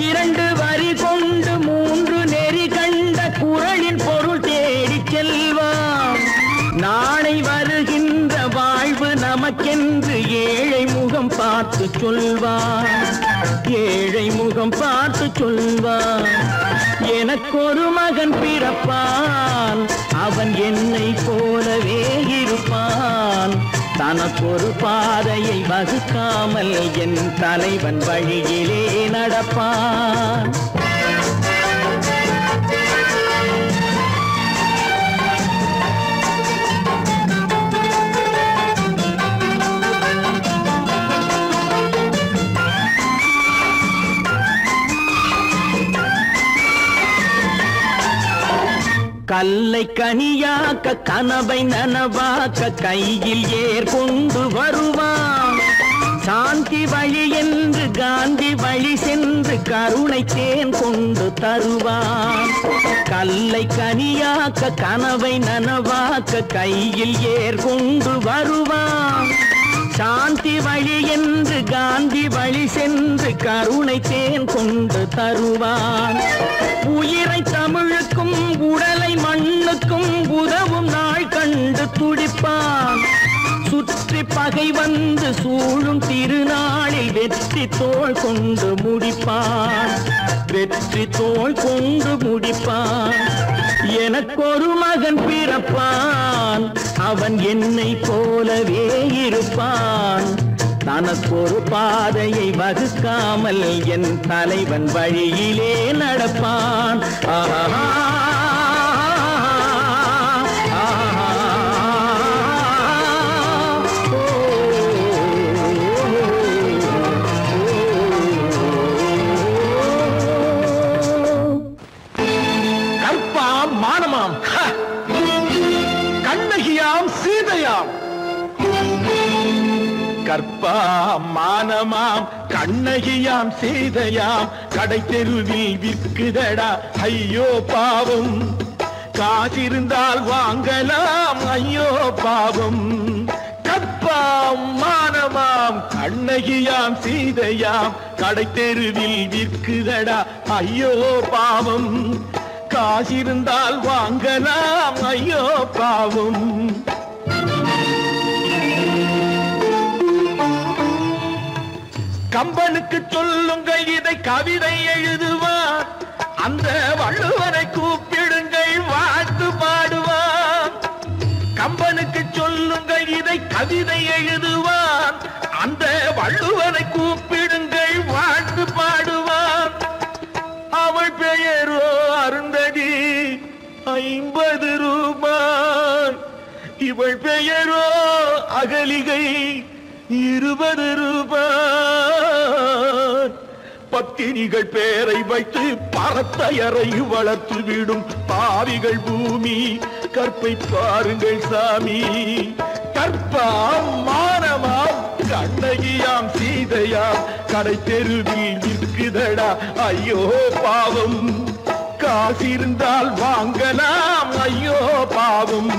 இரண்டு வரி கொண்டு மூன்று நெறி கண்ட குறளின் பொருள் தேடி செல்வான். நாளை வருகின்ற வாழ்வு நமக்கென்று ஏழை முகம் பார்த்து சொல்வான், ஏழை முகம் பார்த்து சொல்வான். எனக்கொரு மகன் பிறப்பான், அவன் என்னை போலவே இருப்பான். தனக்கொரு பாதையை வகுக்காமல் என் தலைவன் வழியிலே நடப்பான். கல்லை கனியாக்க கனவை நனவாக்க கையில் ஏர் கொண்டு வருவான். சாந்தி வழி என்று காந்தி வழி சென்று கருணை தேன் கொண்டு தருவான். கல்லை கனியாக்க கனவை நனவாக்க கையில் ஏர் கொண்டு வருவான். சாந்தி வழி என்று காந்தி வழி சென்று கருணை தேன் கொண்டு தருவான். உயிரை தமிழுக்கும் உடலை மண்ணுக்கும் உதவும் நாள் கண்டு துடிப்பான். சுற்றி பகை வந்து சூழும் திருநாளில் வெற்றி தோள் கொண்டு முடிப்பான். வெற்றி தோள் கொண்டு முடிப்பான். எனக்கொரு மகன் பிறப்பான், அவன் என்னை போலவே இருப்பான். தனக்கொரு பாதையை வகுக்காமல் என் தலைவன் வழியிலே நடப்பான். ஆஹா மானமாம், கண்ணகியாம், சீதையாம். கற்பாம் மானமாம் கண்ணகியாம் சீதையாம் கடை தெருவில் விற்குதடா ஐயோ பாவம். காசிருந்தால் வாங்கலாம் ஐயோ பாவம். கற்பாம் மானமாம் கண்ணகியாம் சீதையாம் கடை தெருவில் விற்குதடா ஐயோ பாவம். காசிருந்தால் வாங்கலாம் ஐயோ பாவம். கம்பனுக்கு சொல்லுங்கள் இதை கவிதை எழுதுவான். அந்த வள்ளுவரை கூப்பிடுங்கள் வாழ்த்து பாடுவான். கம்பனுக்கு சொல்லுங்கள் இதை கவிதை எழுதுவான். அந்த வள்ளுவரை கூப்பிடுங்கள் வாழ்த்து பாடுவான். அவள் பெயரோ அருந்ததி 50 ரூபாய். இவள் பெயரோ அகலிகை 20 ரூபாய். பத்தினிகள் பேரை வைத்து பரத்தையரை வளர்த்து விடும் பாவிகள் பூமி. கற்பை பாருங்கள் சாமி. கற்பாம் மானமாம் கண்ணகியாம் சீதையாம் கடை தெருவில் விற்குதடா ஐயோ பாவம். காசிருந்தால் வாங்கலாம் ஐயோ பாவம்.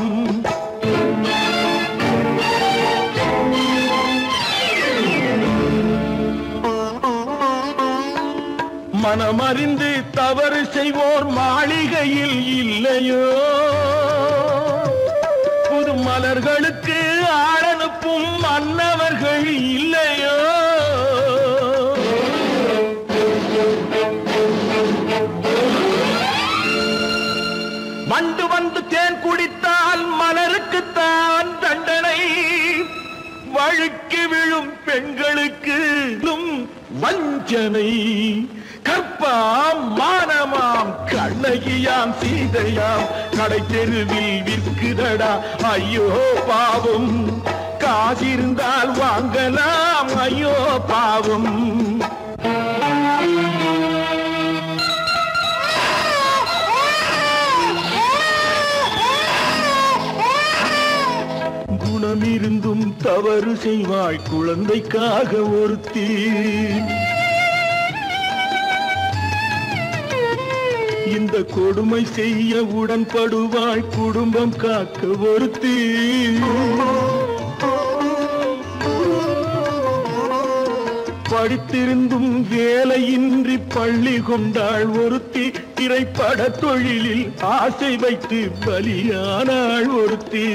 மனமறிந்து தவறு செய்வோர் மாளிகையில் இல்லையோ. புது மலர்களுக்கு ஆளனுப்பும் மன்னவர்கள் இல்லையோ. வண்டு வந்து தேன் குடித்தால் மலருக்குத்தான் தண்டனை. வழுக்கி விழும் பெண்களுக்கு வஞ்சனை. கற்பாம் மானமாம் கண்ணகியாம் சீதையாம் கடை தெருவில் விற்குதடா ஐயோ பாவம். காசிருந்தால் வாங்கலாம் ஐயோ பாவம். குணமிருந்தும் தவறு செய்வாய் குழந்தைக்காக ஒருத்தி. இந்த கொடுமை செய்ய உடன்படுவாய் குடும்பம் காக்க ஒருத்தி. படித்திருந்தும் வேலையின்றி பள்ளி கொண்டாள் ஒருத்தி. திரைப்பட தொழிலில் ஆசை வைத்து பலியானாள் ஒருத்தி.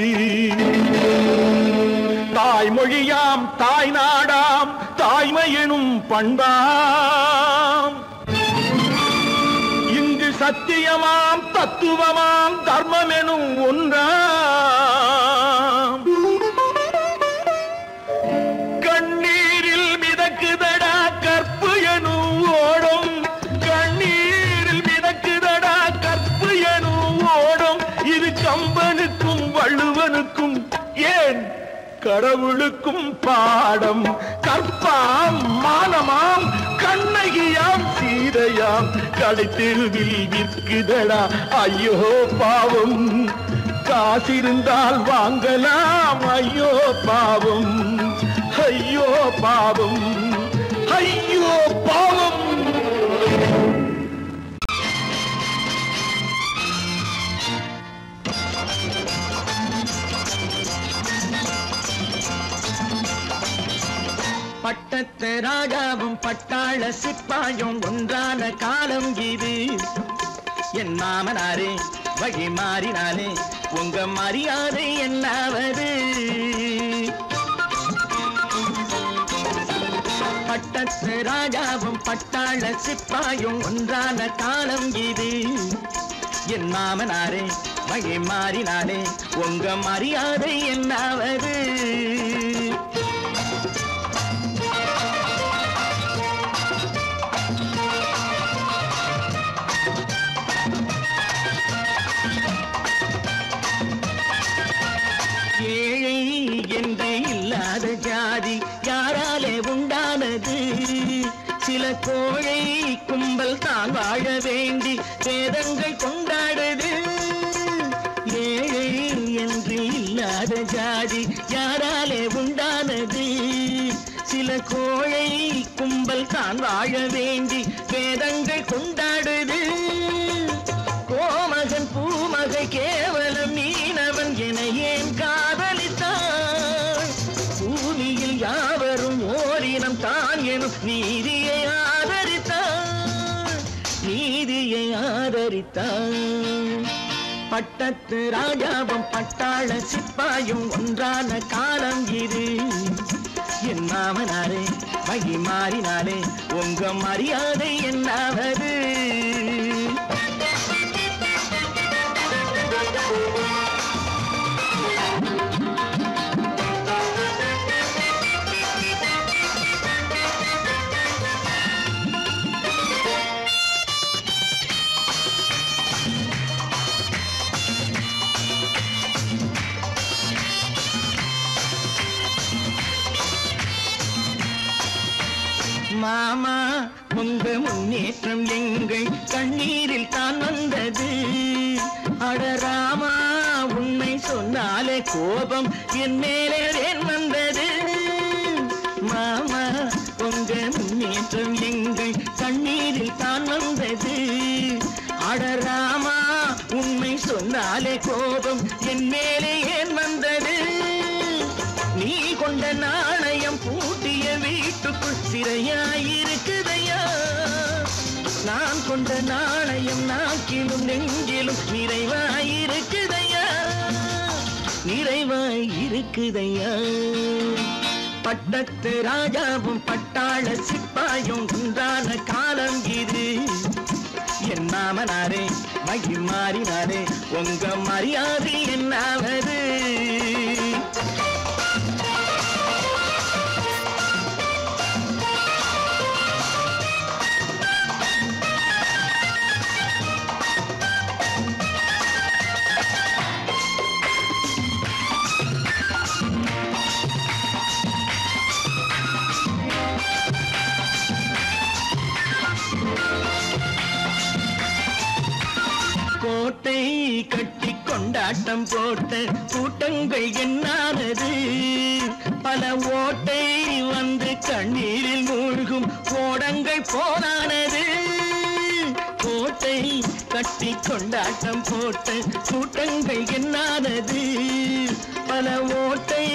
தாய்மொழியாம் தாய் நாடாம் தாய்மையெனும் பண்பாம். இங்கு சத்தியமாம் தத்துவமாம் தர்மமெனும் ஒன்றாம். கண்ணீரில் மிதக்குதடா கற்பு எனும் ஓடும். கண்ணீரில் மிதக்குதடா கற்பு எனும் ஓடும். இது கம்பனுக்கும் வள்ளுவனுக்கும் ஏன் கடவுளுக்கும் பாடம். கற்பாம் மானமாம் கண்ணகியாம் சீ சீதையாம் கடைத்தெருவில் விற்குதடா ஐயோ பாவம் காசிருந்தால் வாங்கலாம் ஐயோ பாவம் ஐயோ பாவம் ஐயோ பாவம் பட்டத்து ராஜாவும் பட்டாள சிப்பாயும் ஒன்றான காலம் இது என் மாமனாரே வழி மாறினாலே உங்க மரியாதை என்னாவது பட்டத்து ராஜாவும் பட்டாள சிப்பாயும் ஒன்றான காலம் இது என் மாமனாரே வழி மாறினாலே உங்க மரியாதை என்னாவது ஜாதி யாராலே உண்டானது சில கோழை கும்பல் தான் வாழ வேண்டி வேதங்கள் கொண்டாடுது ஏழை என்று இல்லாத ஜாதி யாராலே உண்டானது சில கோழை கும்பல் தான் வாழ வேண்டி வேதங்கள் கொண்டாடுது கோமகன் பூமகை கேவலம் மீனவன் என ஏன் காதலித்தான் பூமியில் யாவரும் ஓரினம் தான் எனும் நீதியை ஆதரித்தான் பட்டத்து ராஜாவும் பட்டாள சிப்பாயும் ஒன்றான காலம் இது என் மாமனாரே வழி மாறினாலே உங்க மரியாதை என்னாவது மாமா உங்க முன்னேற்றம் எங்கள் கண்ணீரில் தான் வந்தது அடராமா உண்மை சொன்னாலே கோபம் என் மேலே ஏன் வந்தது மாமா உங்க முன்னேற்றம் எங்கள் கண்ணீரில் தான் வந்தது அடராமா உண்மை சொன்னாலே கோபம் என் மேலே ஏன் வந்தது நீ கொண்ட நாணயம் பூட்டிய வீட்டுக்குள் சிறையாயிருக்குதையா நான் கொண்ட நாணயம் நாக்கிலும் நெஞ்சிலும் நிறைவாயிருக்குதையா நிறைவாயிருக்குதையா பட்டத்து ராஜாவும் பட்டாள சிப்பாயும் ஒன்றான காலம் இது என் மாமனாரே வழி மாறினாரே உங்க மரியாதை என்னாவது கோட்டை கட்டி கொண்டாட்டம் போட்ட கூட்டங்கள் என்னானது பல ஓட்டை வந்து கண்ணீரில் மூழ்கும் ஓடங்கள் போனானது கோட்டை கட்டி கொண்டாட்டம் போட்ட கூட்டங்கள் என்னானது பல ஓட்டை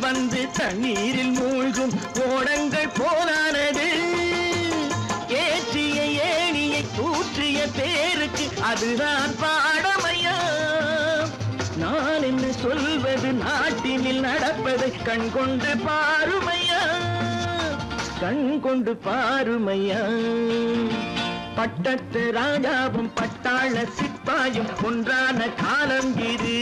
வந்து தண்ணீரில் மூழ்கும் ஓடங்கள் போனானது ஏற்றிய ஏணியை தூற்றிய பேருக்கு அதுதான் பாடமையா நான் என்ன சொல்வது நாட்டினில் நடப்பதை கண் கொண்டு பாருமையா கண் கொண்டு பாருமையா பட்டத்து ராஜாவும் பட்டாள சிப்பாயும் ஒன்றான காலம் இது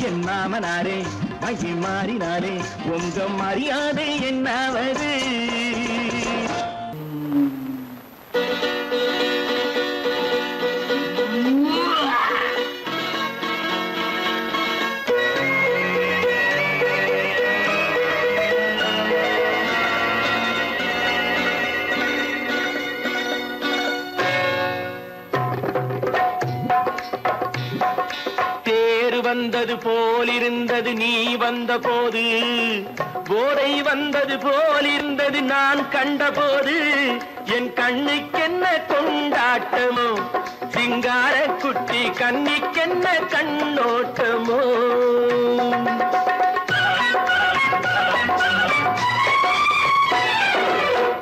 என் மாமனாரே வழி மாறினாரே உங்க மரியாதை என்னாவது வந்தது போலிருந்தது நீ வந்த போது, போதை வந்தது போலிருந்தது நான் கண்டபோது, என் கண்ணுக்கென்ன கொண்டாட்டமோ, சிங்கார குட்டி கண்ணிக்கென்ன கண்ணோட்டமோ.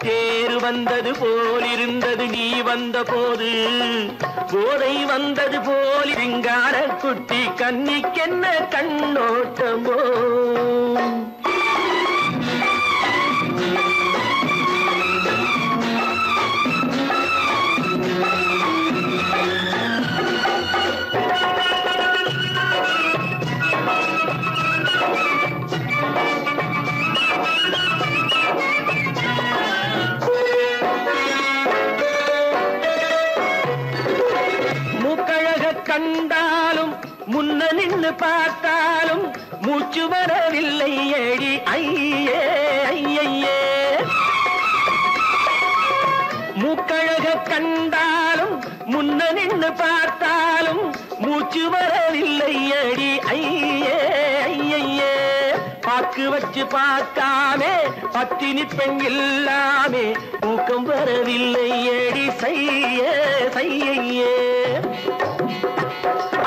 தேர் வந்தது போலிருந்தது நீ வந்த போது, போதை வந்தது போல் சிங்கார குட்டி கண்ணிக்கென்ன கண்ணோட்டமோ. கண்டாலும் முன்ன நின்று பார்த்தாலும் மூச்சு வரவில்லை ஏடி ஐயே ஐயே. மூக்கழக கண்டாலும் முன்ன நின்று பார்த்தாலும் மூச்சு வரவில்லை ஏடி ஐயே ஐயே. பாக்கு வச்சு பார்க்காமே பத்தினி பெண் இல்லாமே ஊக்கம் வரவில்லை ஏடி செய்ய செய்யே.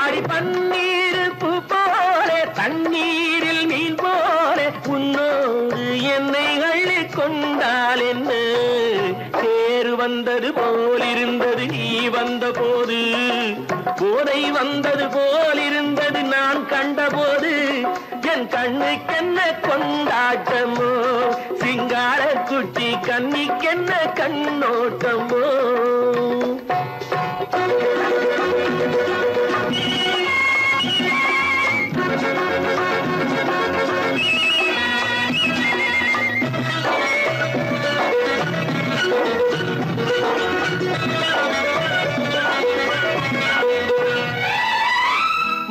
அடி பன்னீர் பூ போல தண்ணீரில் மீன் போல உன்னோடு என்னை அள்ளி கொண்டால் என்ன. தேர் வந்தது போலிருந்தது நீ வந்த போது, போதை வந்தது போலிருந்தது நான் கண்டபோது, என் கண்ணுக்கென்ன கொண்டாட்டமோ, சிங்கார குட்டி கண்ணிக்கென்ன கண்ணோட்டமோ.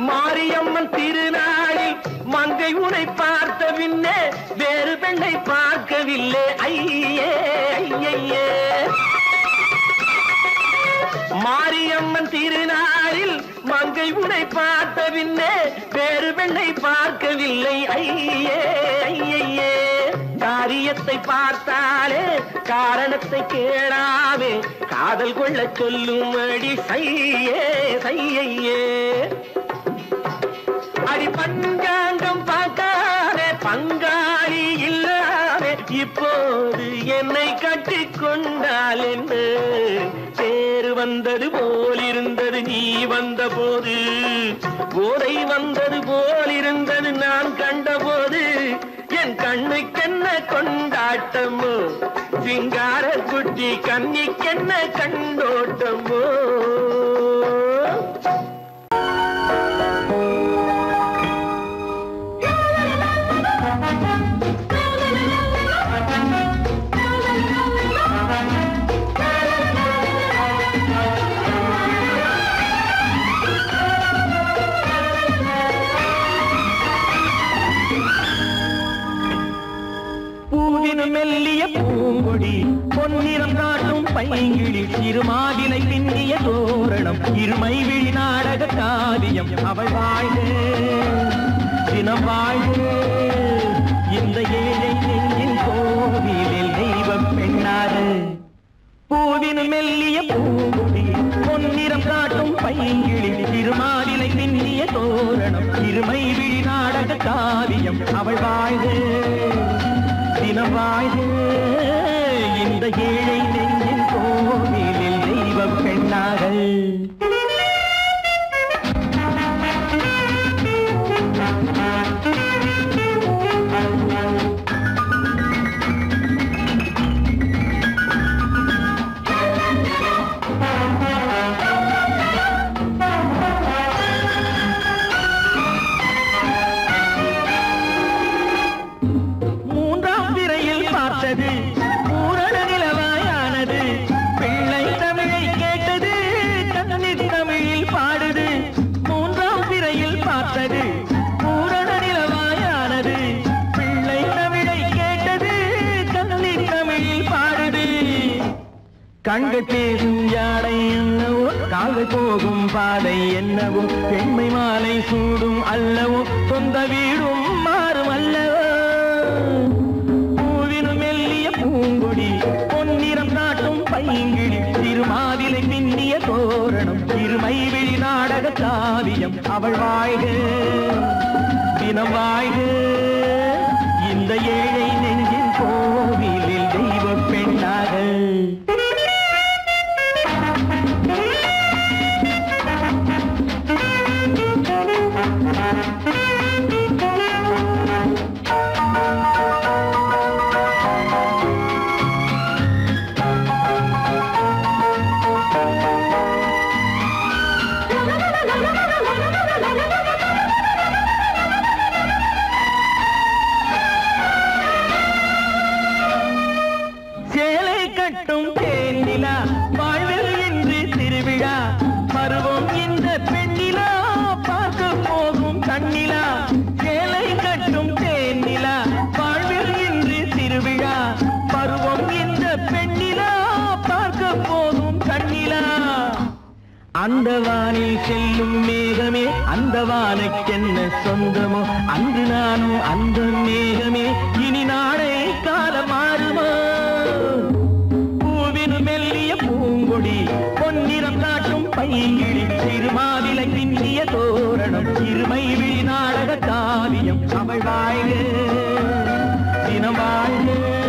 மாரியம்மன் திருநாளில் மங்கை உனை பார்த்த பின்னே வேறு பெண்ணை பார்க்கவில்லை ஐயே ஐயே. மாரியம்மன் திருநாளில் மங்கை உனை பார்த்த பின்னே வேறு பெண்ணை பார்க்கவில்லை ஐயே ஐயே. காரியத்தை பார்த்தாலே காரணத்தை கேளாமே காதல் கொள்ள சொல்லும் அடி சையே சையே. அடி பஞ்சாங்கம் பார்க்காதே பங்காளி இல்லாமே இப்போது என்னை கட்டி கொண்டால் என்ன. தேர் வந்தது போலிருந்தது நீ வந்த போது, போதை வந்தது போலிருந்தது நான் கண்டபோது, என் கண்ணுக்கென்ன கொண்டாட்டமோ, சிங்கார குட்டி கண்ணிக்கென்ன கண்ணோட்டமோ. மெல்லிய பூங்கொடி பொன்னிறம் காட்டும் பைங்கிழி சிறுமாதிலை பின்னிய தோரணம் இருமை விழி நாடக காவியம் அவள் வாழ்க தினம் வாழ்க இந்த ஏழை நெஞ்சின் கோவிலில் தெய்வ பெண்ணாக. பூவின் மெல்லிய பூங்கொடி பொன்னிறம் காட்டும் பைங்கிழி சிறுமாதிலை பின்னிய தோரணம் இருமை விழி நாடக காவியம் அவள் வாழ்க தினம் வாழ்க இந்த ஏழை நெஞ்சின் கோவிலில் தெய்வ பெண்ணாக. பூரண நிலவாயானது பிள்ளை தமிழை கேட்டது கண்ணீர் தமிழில் பாடுது. மூன்றாம் திரையில் பார்த்தது பூரண நிலவாயானது பிள்ளை தமிழை கேட்டது கண்ணீர் தமிழில் பாடுது. கண்கள் பேசும் யானை என்னவோ நாங்கள் போகும் பாதை என்னவோ பெண்மை மாலை சூடும் அல்லவோ சொந்த வீடும் மாறும் அல்லவோ பூவினும் மெல்லிய பூங்கொடி பொன்னிறம் காட்டும் பைங்கிழி திருமாதிலை பின்னிய தோரணம் திருமை விழி நாடக காவியம் அவள் வாழ்க தினம் வாழ்க இந்த ஏழை நெஞ்சின் கோவிலில் தெய்வ பெண்ணாக அந்த வானில் செல்லும் மேகமே அந்த வானுக்கென்ன சொந்தமோ அன்று நானும் அந்த மேகமே இனி நாளை காலம் மாறுமோ பூவினு மெல்லிய பூங்கொடி பொன்னிறம் காட்டும் பைங்கிழி திருமாவிலை பின்னிய தோரணம் இருமை விழி நாடக காவியம் அவள் வாழ்க தினம் வாழ்க